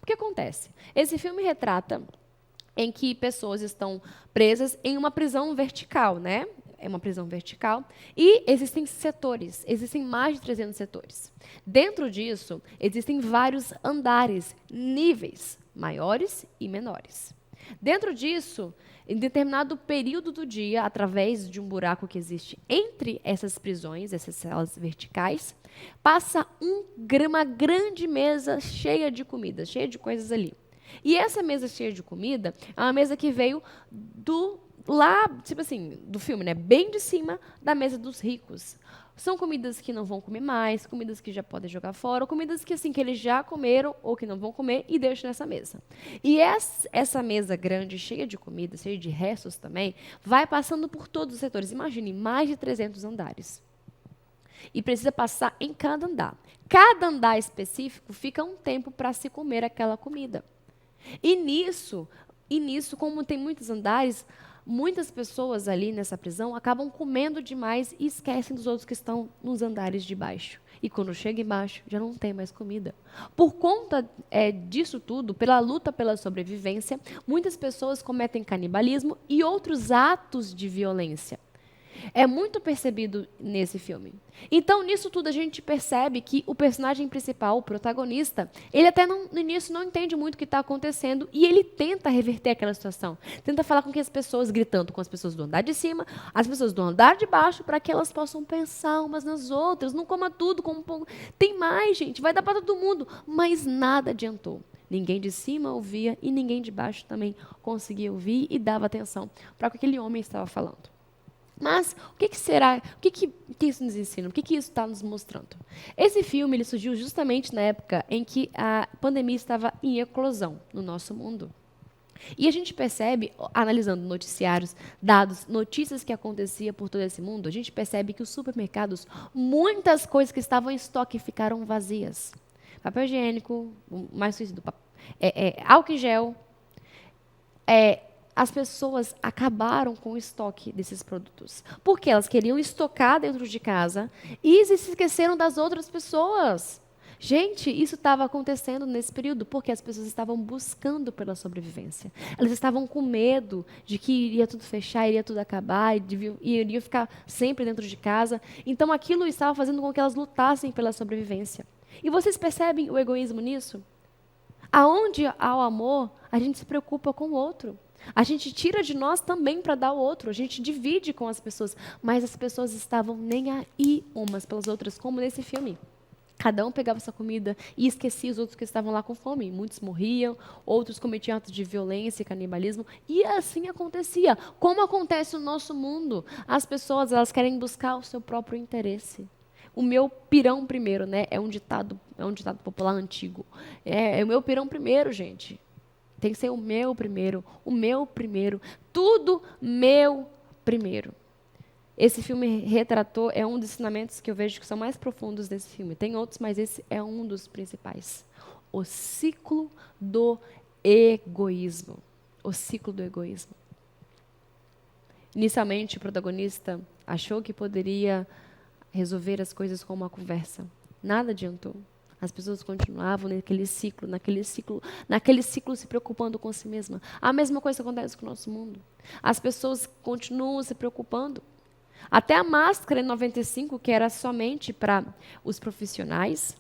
que acontece? Esse filme retrata em que pessoas estão presas em uma prisão vertical, né? É uma prisão vertical. E existem setores, existem mais de 300 setores. Dentro disso, existem vários andares, níveis, maiores e menores. Dentro disso, em determinado período do dia, através de um buraco que existe entre essas prisões, essas celas verticais, passa uma grande mesa cheia de comida, cheia de coisas ali. E essa mesa cheia de comida é uma mesa que veio do filme, né? Bem de cima da mesa dos ricos. São comidas que não vão comer mais, comidas que já podem jogar fora, ou comidas que eles já comeram ou que não vão comer e deixam nessa mesa. E essa mesa grande, cheia de comida, cheia de restos também, vai passando por todos os setores. Imagine, mais de 300 andares. E precisa passar em cada andar. Cada andar específico fica um tempo para se comer aquela comida. E nisso, como tem muitos andares, muitas pessoas ali nessa prisão acabam comendo demais e esquecem dos outros que estão nos andares de baixo. E quando chega embaixo, já não tem mais comida. Por conta disso tudo, pela luta pela sobrevivência, muitas pessoas cometem canibalismo e outros atos de violência. É muito percebido nesse filme. Então, nisso tudo, a gente percebe que o personagem principal, o protagonista, ele até no início não entende muito o que está acontecendo e ele tenta reverter aquela situação. Tenta falar com as pessoas, gritando com as pessoas do andar de cima, as pessoas do andar de baixo, para que elas possam pensar umas nas outras. Não coma tudo, tem mais, gente, vai dar para todo mundo. Mas nada adiantou. Ninguém de cima ouvia e ninguém de baixo também conseguia ouvir e dava atenção para o que aquele homem estava falando. Mas o que será? O que isso nos ensina? O que isso está nos mostrando? Esse filme ele surgiu justamente na época em que a pandemia estava em eclosão no nosso mundo. E a gente percebe, analisando noticiários, dados, notícias que aconteciam por todo esse mundo, a gente percebe que os supermercados, muitas coisas que estavam em estoque ficaram vazias. Papel higiênico, mais conhecido, álcool em gel, as pessoas acabaram com o estoque desses produtos. Porque elas queriam estocar dentro de casa e se esqueceram das outras pessoas. Gente, isso estava acontecendo nesse período porque as pessoas estavam buscando pela sobrevivência. Elas estavam com medo de que iria tudo fechar, iria tudo acabar, e iriam ficar sempre dentro de casa. Então, aquilo estava fazendo com que elas lutassem pela sobrevivência. E vocês percebem o egoísmo nisso? Aonde há o amor, a gente se preocupa com o outro. A gente tira de nós também para dar ao outro. A gente divide com as pessoas. Mas as pessoas estavam nem aí umas pelas outras, como nesse filme. Cada um pegava sua comida e esquecia os outros que estavam lá com fome. Muitos morriam, outros cometiam atos de violência e canibalismo. E assim acontecia. Como acontece no nosso mundo? As pessoas elas querem buscar o seu próprio interesse. O meu pirão primeiro, né? É um ditado popular antigo. É o meu pirão primeiro, gente. Tem que ser o meu primeiro, tudo meu primeiro. Esse filme retratou, é um dos ensinamentos que eu vejo que são mais profundos desse filme. Tem outros, mas esse é um dos principais. O ciclo do egoísmo. O ciclo do egoísmo. Inicialmente, o protagonista achou que poderia resolver as coisas com uma conversa. Nada adiantou. As pessoas continuavam naquele ciclo se preocupando com si mesma. A mesma coisa acontece com o nosso mundo. As pessoas continuam se preocupando. Até a máscara em 95, que era somente para os profissionais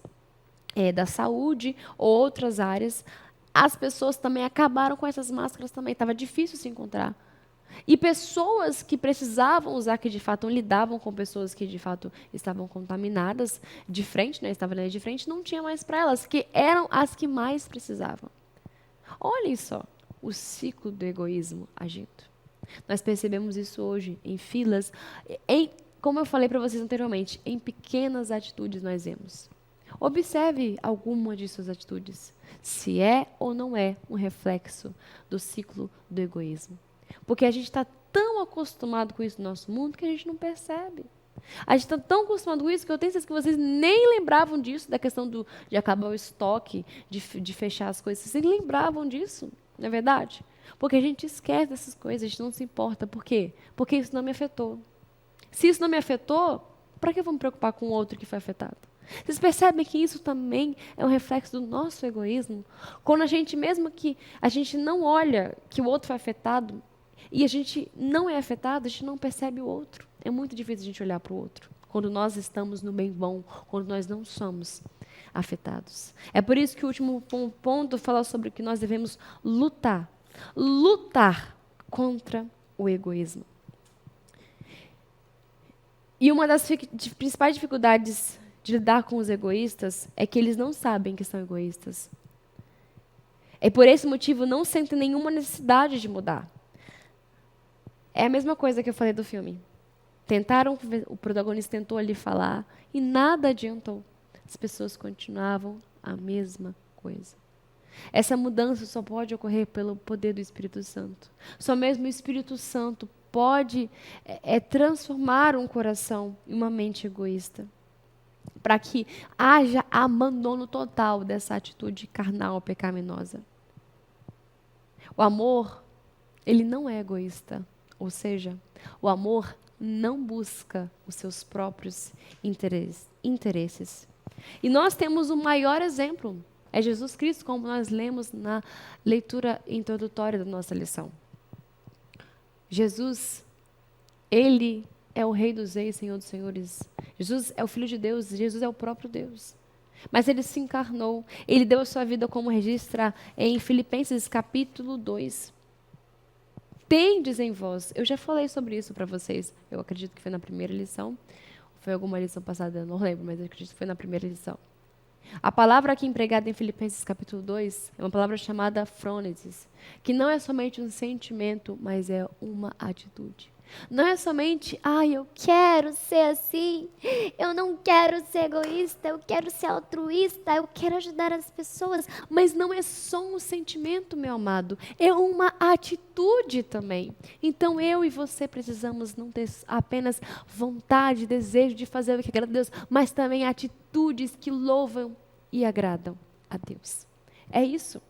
da saúde ou outras áreas, as pessoas também acabaram com essas máscaras também. Estava difícil se encontrar. E pessoas que precisavam usar, que de fato lidavam com pessoas que de fato estavam contaminadas de frente, estavam ali de frente, não tinha mais para elas, que eram as que mais precisavam. Olhem só o ciclo do egoísmo agindo. Nós percebemos isso hoje em filas, como eu falei para vocês anteriormente, em pequenas atitudes nós vemos. Observe alguma de suas atitudes, se é ou não é um reflexo do ciclo do egoísmo. Porque a gente está tão acostumado com isso no nosso mundo que a gente não percebe. A gente está tão acostumado com isso que eu tenho certeza que vocês nem lembravam disso, da questão de acabar o estoque, de fechar as coisas. Vocês nem lembravam disso, não é verdade? Porque a gente esquece dessas coisas, a gente não se importa. Por quê? Porque isso não me afetou. Se isso não me afetou, para que eu vou me preocupar com o outro que foi afetado? Vocês percebem que isso também é um reflexo do nosso egoísmo? Quando a gente, mesmo que a gente não olha que o outro foi afetado, e a gente não é afetado, a gente não percebe o outro. É muito difícil a gente olhar para o outro, quando nós estamos no bem bom, quando nós não somos afetados. É por isso que o último ponto fala sobre que nós devemos lutar. Lutar contra o egoísmo. E uma das principais dificuldades de lidar com os egoístas é que eles não sabem que são egoístas. E por esse motivo não sentem nenhuma necessidade de mudar. É a mesma coisa que eu falei do filme. O protagonista tentou ali falar e nada adiantou. As pessoas continuavam a mesma coisa. Essa mudança só pode ocorrer pelo poder do Espírito Santo. Só mesmo o Espírito Santo pode transformar um coração em uma mente egoísta, para que haja abandono total dessa atitude carnal pecaminosa. O amor, ele não é egoísta. Ou seja, o amor não busca os seus próprios interesses. E nós temos o maior exemplo, é Jesus Cristo, como nós lemos na leitura introdutória da nossa lição. Jesus, ele é o Rei dos Reis, Senhor dos Senhores. Jesus é o Filho de Deus, Jesus é o próprio Deus. Mas ele se encarnou, ele deu a sua vida como registra em Filipenses capítulo 2. Tendes em vós. Eu já falei sobre isso para vocês. Eu acredito que foi na primeira lição. Foi alguma lição passada, eu não lembro, mas eu acredito que foi na primeira lição. A palavra aqui empregada em Filipenses capítulo 2 é uma palavra chamada frônesis, que não é somente um sentimento, mas é uma atitude. Não é somente, eu quero ser assim, eu não quero ser egoísta, eu quero ser altruísta, eu quero ajudar as pessoas, mas não é só um sentimento, meu amado, é uma atitude também. Então eu e você precisamos não ter apenas vontade, desejo de fazer o que agrada a Deus, mas também atitudes que louvam e agradam a Deus. É isso.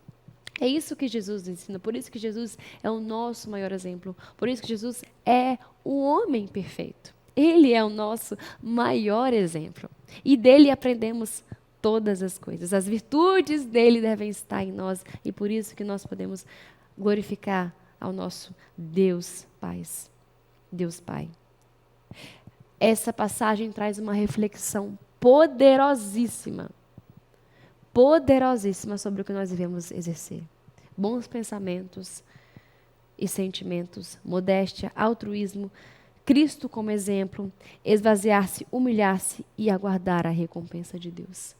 É isso que Jesus ensina, por isso que Jesus é o nosso maior exemplo, por isso que Jesus é o homem perfeito. Ele é o nosso maior exemplo. E dele aprendemos todas as coisas. As virtudes dele devem estar em nós e por isso que nós podemos glorificar ao nosso Deus Pai. Deus Pai. Essa passagem traz uma reflexão poderosíssima sobre o que nós devemos exercer. Bons pensamentos e sentimentos, modéstia, altruísmo, Cristo como exemplo, esvaziar-se, humilhar-se e aguardar a recompensa de Deus.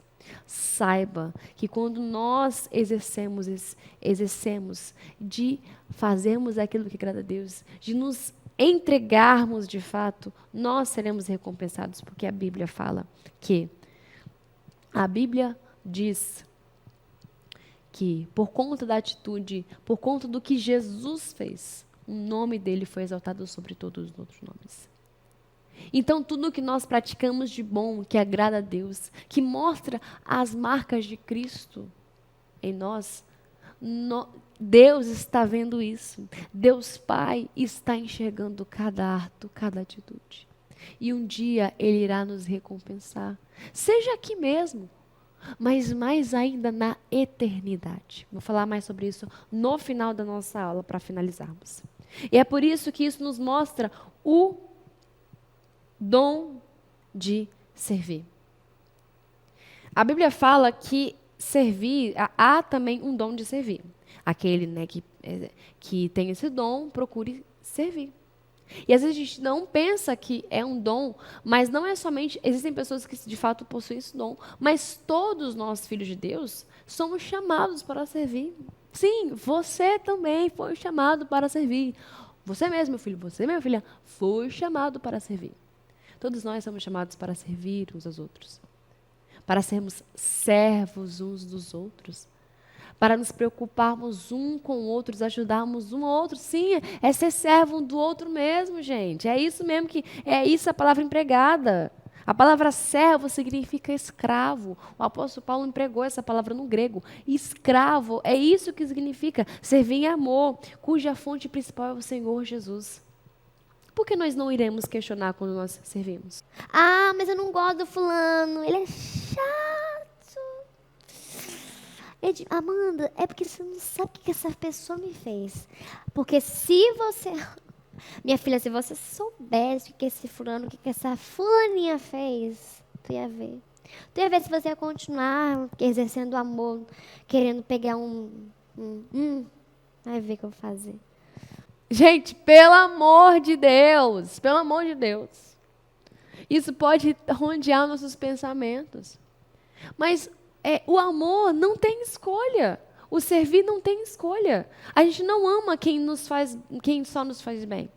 Saiba que quando nós exercemos de fazermos aquilo que agrada a Deus, de nos entregarmos de fato, nós seremos recompensados, porque a Bíblia fala que a Bíblia diz que por conta da atitude, por conta do que Jesus fez, o nome dele foi exaltado sobre todos os outros nomes. Então, tudo que nós praticamos de bom, que agrada a Deus, que mostra as marcas de Cristo em nós, Deus está vendo isso. Deus Pai está enxergando cada ato, cada atitude. E um dia Ele irá nos recompensar. Seja aqui mesmo, mas mais ainda na eternidade. Vou falar mais sobre isso no final da nossa aula, para finalizarmos. E é por isso que isso nos mostra o dom de servir. A Bíblia fala que servir, há também um dom de servir. Aquele, né, que tem esse dom, procure servir. E às vezes a gente não pensa que é um dom, mas não é somente, existem pessoas que de fato possuem esse dom, mas todos nós, filhos de Deus, somos chamados para servir. Sim, você também foi chamado para servir. Você mesmo, meu filho, você, minha filha, foi chamado para servir. Todos nós somos chamados para servir uns aos outros, para sermos servos uns dos outros, para nos preocuparmos um com o outro, ajudarmos um ao outro. Sim, é ser servo um do outro mesmo, gente. É isso mesmo é isso a palavra empregada. A palavra servo significa escravo. O apóstolo Paulo empregou essa palavra no grego. Escravo, é isso que significa servir em amor, cuja fonte principal é o Senhor Jesus. Por que nós não iremos questionar quando nós servimos? Ah, mas eu não gosto do fulano, ele é chato. Amanda, é porque você não sabe o que essa pessoa me fez. Porque se você... Minha filha, se você soubesse o que esse fulano, o que essa fulaninha fez, tu ia ver. Tu ia ver se você ia continuar exercendo amor, querendo pegar vai ver o que eu vou fazer. Gente, pelo amor de Deus, pelo amor de Deus. Isso pode rondear nossos pensamentos. Mas o amor não tem escolha. O servir não tem escolha. A gente não ama quem só nos faz bem.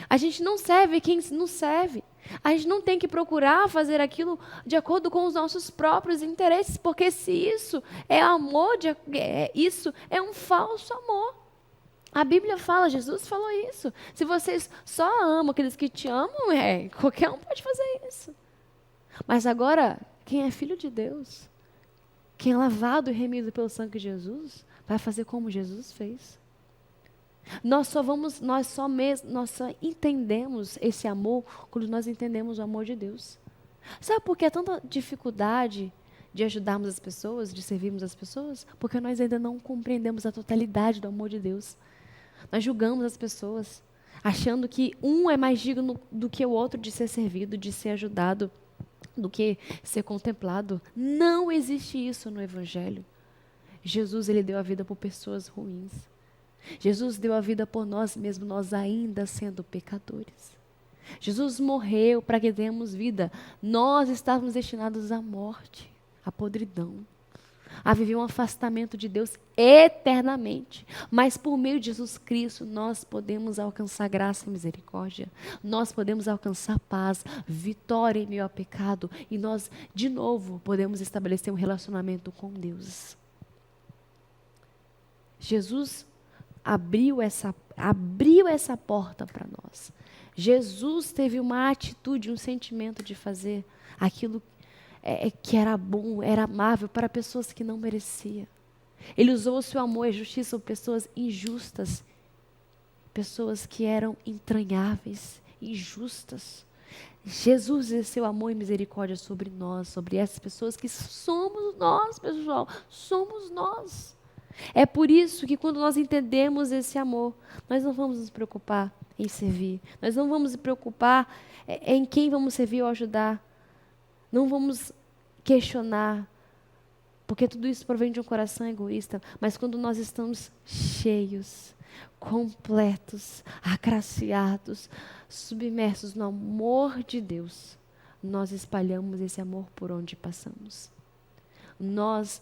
A gente não serve quem nos serve. A gente não tem que procurar fazer aquilo de acordo com os nossos próprios interesses, porque se isso é amor, isso é um falso amor. A Bíblia fala, Jesus falou isso. Se vocês só amam aqueles que te amam, qualquer um pode fazer isso. Mas agora, quem é filho de Deus, quem é lavado e remido pelo sangue de Jesus, vai fazer como Jesus fez. Nós só entendemos esse amor quando nós entendemos o amor de Deus. Sabe por que há tanta dificuldade de ajudarmos as pessoas, de servirmos as pessoas? Porque nós ainda não compreendemos a totalidade do amor de Deus. Nós julgamos as pessoas, achando que um é mais digno do que o outro de ser servido, de ser ajudado, do que ser contemplado. Não existe isso no Evangelho. Jesus, ele deu a vida por pessoas ruins. Jesus deu a vida por nós mesmos, nós ainda sendo pecadores. Jesus morreu para que demos vida. Nós estávamos destinados à morte, à podridão, a viver um afastamento de Deus eternamente. Mas por meio de Jesus Cristo, nós podemos alcançar graça e misericórdia. Nós podemos alcançar paz, vitória em meio ao pecado. E nós, de novo, podemos estabelecer um relacionamento com Deus. Jesus abriu essa porta para nós. Jesus teve uma atitude, um sentimento de fazer aquilo que era bom, era amável para pessoas que não mereciam. Ele usou o seu amor e justiça por pessoas injustas, pessoas que eram entranháveis, injustas. Jesus exerceu amor e misericórdia sobre nós, sobre essas pessoas que somos nós, pessoal, somos nós. É por isso que quando nós entendemos esse amor, nós não vamos nos preocupar em servir, nós não vamos nos preocupar em quem vamos servir ou ajudar. Não vamos questionar, porque tudo isso provém de um coração egoísta. Mas quando nós estamos cheios, completos, agraciados, submersos no amor de Deus, nós espalhamos esse amor por onde passamos. Nós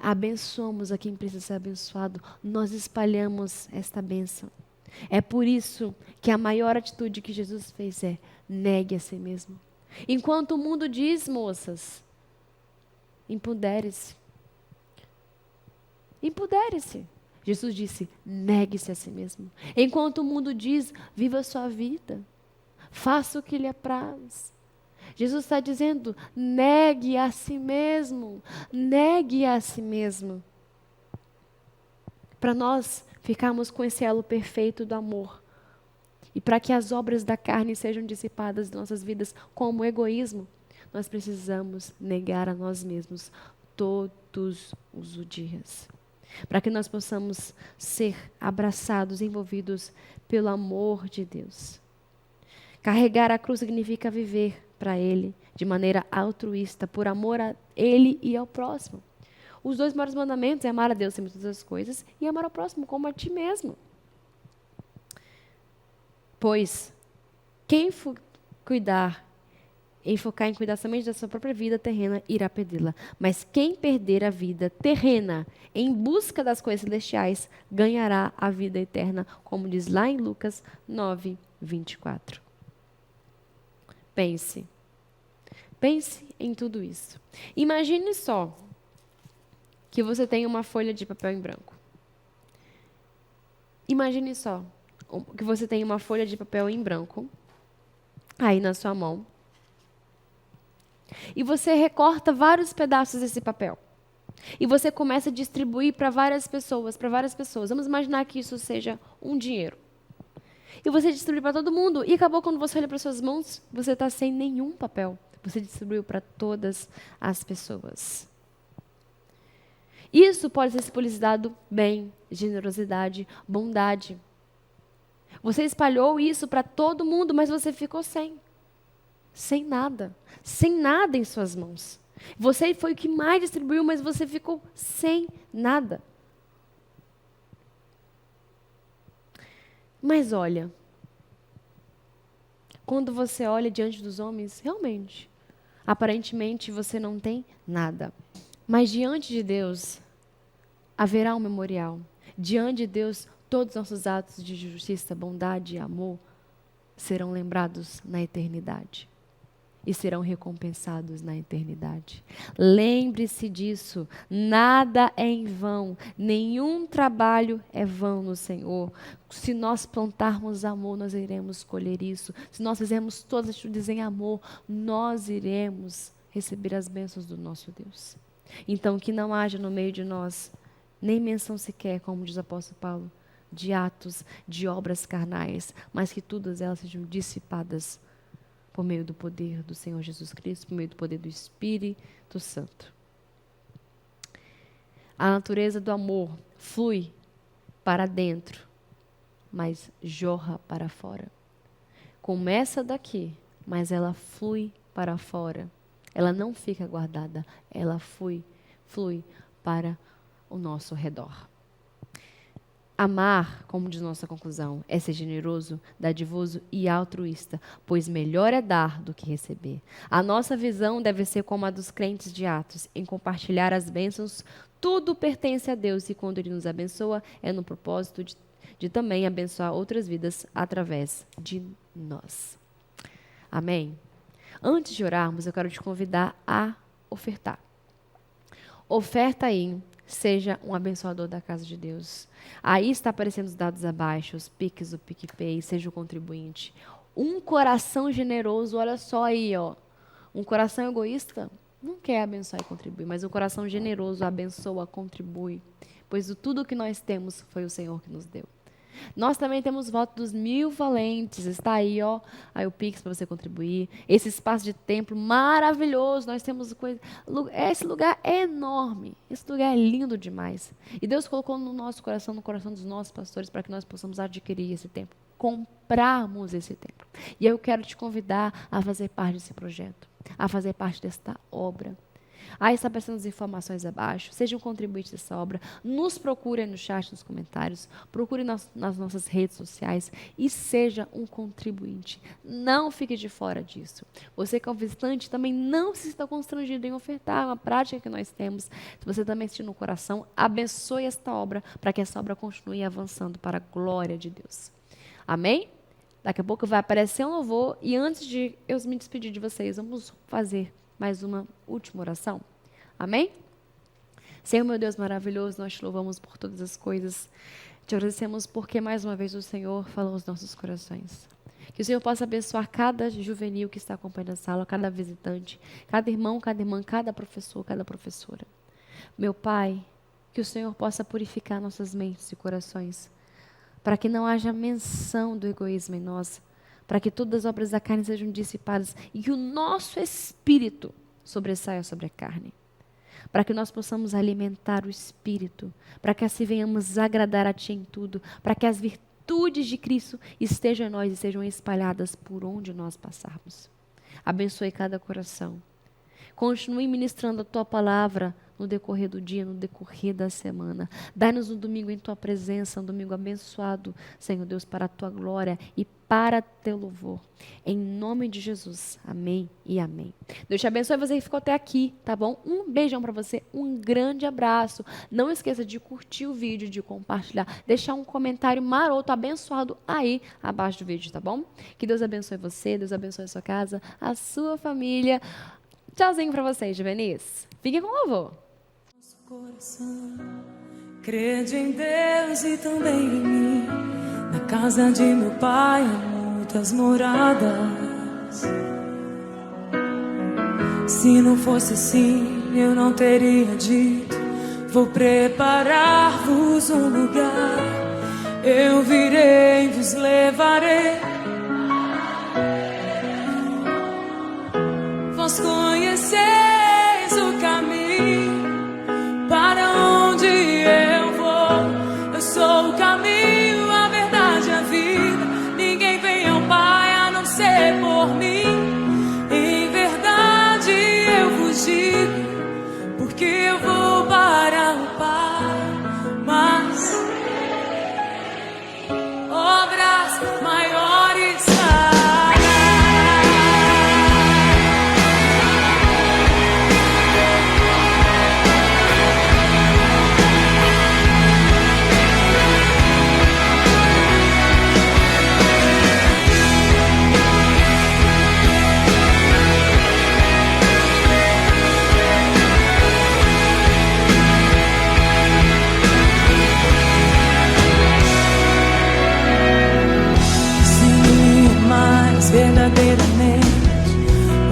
abençoamos a quem precisa ser abençoado. Nós espalhamos esta bênção. É por isso que a maior atitude que Jesus fez é: negue a si mesmo. Enquanto o mundo diz, moças, empodere-se. Empodere-se. Jesus disse, negue-se a si mesmo. Enquanto o mundo diz, viva a sua vida. Faça o que lhe apraz. Jesus está dizendo, negue a si mesmo. Negue a si mesmo. Para nós ficarmos com esse elo perfeito do amor. E para que as obras da carne sejam dissipadas de nossas vidas como o egoísmo, nós precisamos negar a nós mesmos todos os dias, para que nós possamos ser abraçados, envolvidos pelo amor de Deus. Carregar a cruz significa viver para Ele de maneira altruísta, por amor a Ele e ao próximo. Os 2 maiores mandamentos é amar a Deus acima de todas as coisas e amar ao próximo como a ti mesmo. Pois quem focar em cuidar somente da sua própria vida terrena, irá perdê-la. Mas quem perder a vida terrena em busca das coisas celestiais, ganhará a vida eterna, como diz lá em Lucas 9, 24. Pense em tudo isso. Imagine só que você tem uma folha de papel em branco. Imagine só que você tem uma folha de papel em branco aí na sua mão. E você recorta vários pedaços desse papel. E você começa a distribuir para várias pessoas. Vamos imaginar que isso seja um dinheiro. E você distribui para todo mundo. E acabou quando você olha para suas mãos, você está sem nenhum papel. Você distribuiu para todas as pessoas. Isso pode ser simbolizado bem, generosidade, bondade. Você espalhou isso para todo mundo, mas você ficou sem nada em suas mãos. Você foi o que mais distribuiu, mas você ficou sem nada. Mas olha, quando você olha diante dos homens, realmente, aparentemente você não tem nada. Mas diante de Deus, haverá um memorial. Diante de Deus, todos os nossos atos de justiça, bondade e amor serão lembrados na eternidade. E serão recompensados na eternidade. Lembre-se disso, nada é em vão, nenhum trabalho é vão no Senhor. Se nós plantarmos amor, nós iremos colher isso. Se nós fizermos todas as atitudes em amor, nós iremos receber as bênçãos do nosso Deus. Então, que não haja no meio de nós nem menção sequer, como diz o apóstolo Paulo, de atos, de obras carnais, mas que todas elas sejam dissipadas por meio do poder do Senhor Jesus Cristo, por meio do poder do Espírito Santo. A natureza do amor flui para dentro, mas jorra para fora. Começa daqui, mas ela flui para fora. Ela não fica guardada, ela flui para o nosso redor. Amar, como diz nossa conclusão, é ser generoso, dadivoso e altruísta, pois melhor é dar do que receber. A nossa visão deve ser como a dos crentes de Atos, em compartilhar as bênçãos. Tudo pertence a Deus e quando Ele nos abençoa, é no propósito de também abençoar outras vidas através de nós. Amém? Antes de orarmos, eu quero te convidar a ofertar. Oferta aí. Seja um abençoador da casa de Deus. Aí está aparecendo os dados abaixo, os Pix, o PicPay, seja o contribuinte. Um coração generoso, olha só aí, ó. Um coração egoísta não quer abençoar e contribuir, mas um coração generoso abençoa, contribui. Pois tudo que nós temos foi o Senhor que nos deu. Nós também temos voto dos 1000 valentes, está aí, ó, aí o Pix para você contribuir. Esse espaço de templo maravilhoso, nós temos coisa. Esse lugar é enorme, esse lugar é lindo demais. E Deus colocou no nosso coração, no coração dos nossos pastores, para que nós possamos adquirir esse templo, comprarmos esse templo. E eu quero te convidar a fazer parte desse projeto, a fazer parte desta obra. Aí está aparecendo as informações abaixo. Seja um contribuinte dessa obra. Nos procure no chat, nos comentários. Procure nas nossas redes sociais. E seja um contribuinte. Não fique de fora disso. Você que é um visitante também não se está constrangido em ofertar. É uma prática que nós temos. Se você também sentir no coração, abençoe esta obra para que essa obra continue avançando para a glória de Deus. Amém? Daqui a pouco vai aparecer um louvor. E antes de eu me despedir de vocês, vamos fazer mais uma última oração. Amém? Senhor, meu Deus maravilhoso, nós te louvamos por todas as coisas. Te agradecemos porque mais uma vez o Senhor falou aos nossos corações. Que o Senhor possa abençoar cada juvenil que está acompanhando a sala, cada visitante, cada irmão, cada irmã, cada professor, cada professora. Meu Pai, que o Senhor possa purificar nossas mentes e corações, para que não haja menção do egoísmo em nós, para que todas as obras da carne sejam dissipadas e que o nosso espírito sobressaia sobre a carne. Para que nós possamos alimentar o espírito, para que assim venhamos agradar a Ti em tudo, para que as virtudes de Cristo estejam em nós e sejam espalhadas por onde nós passarmos. Abençoe cada coração. Continue ministrando a Tua palavra no decorrer do dia, no decorrer da semana. Dai-nos um domingo em Tua presença, um domingo abençoado, Senhor Deus, para a Tua glória e para Teu louvor. Em nome de Jesus. Amém e amém. Deus te abençoe você que ficou até aqui, tá bom? Um beijão para você, um grande abraço. Não esqueça de curtir o vídeo, de compartilhar, deixar um comentário maroto, abençoado aí abaixo do vídeo, tá bom? Que Deus abençoe você, Deus abençoe a sua casa, a sua família. Tchauzinho para vocês, Juvenis. Fiquem com louvor. Coração, crede em Deus e também em mim. Na casa de meu pai há muitas moradas. Se não fosse assim, eu não teria dito: vou preparar-vos um lugar. Eu virei, vos levarei. Vós conheceis o caminho para onde eu vou. Eu sou o caminho, a verdade e a vida. Ninguém vem ao Pai a não ser por mim. Em verdade eu vos digo, porque eu vou para o Pai. Mas obras maiores fará. Verdadeiramente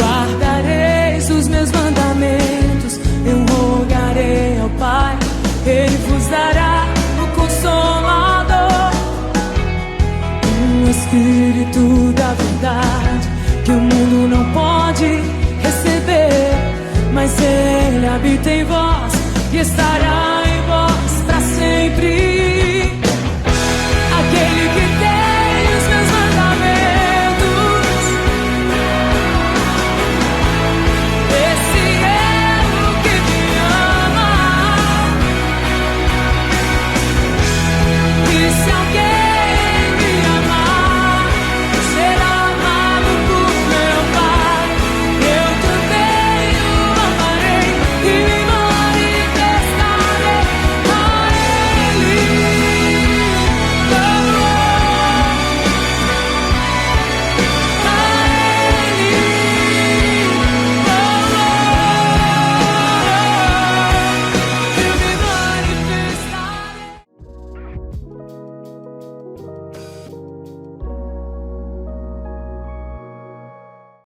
guardareis os meus mandamentos. Eu rogarei ao Pai, Ele vos dará o Consolador, o Espírito da verdade, que o mundo não pode receber, mas Ele habita em vós e estará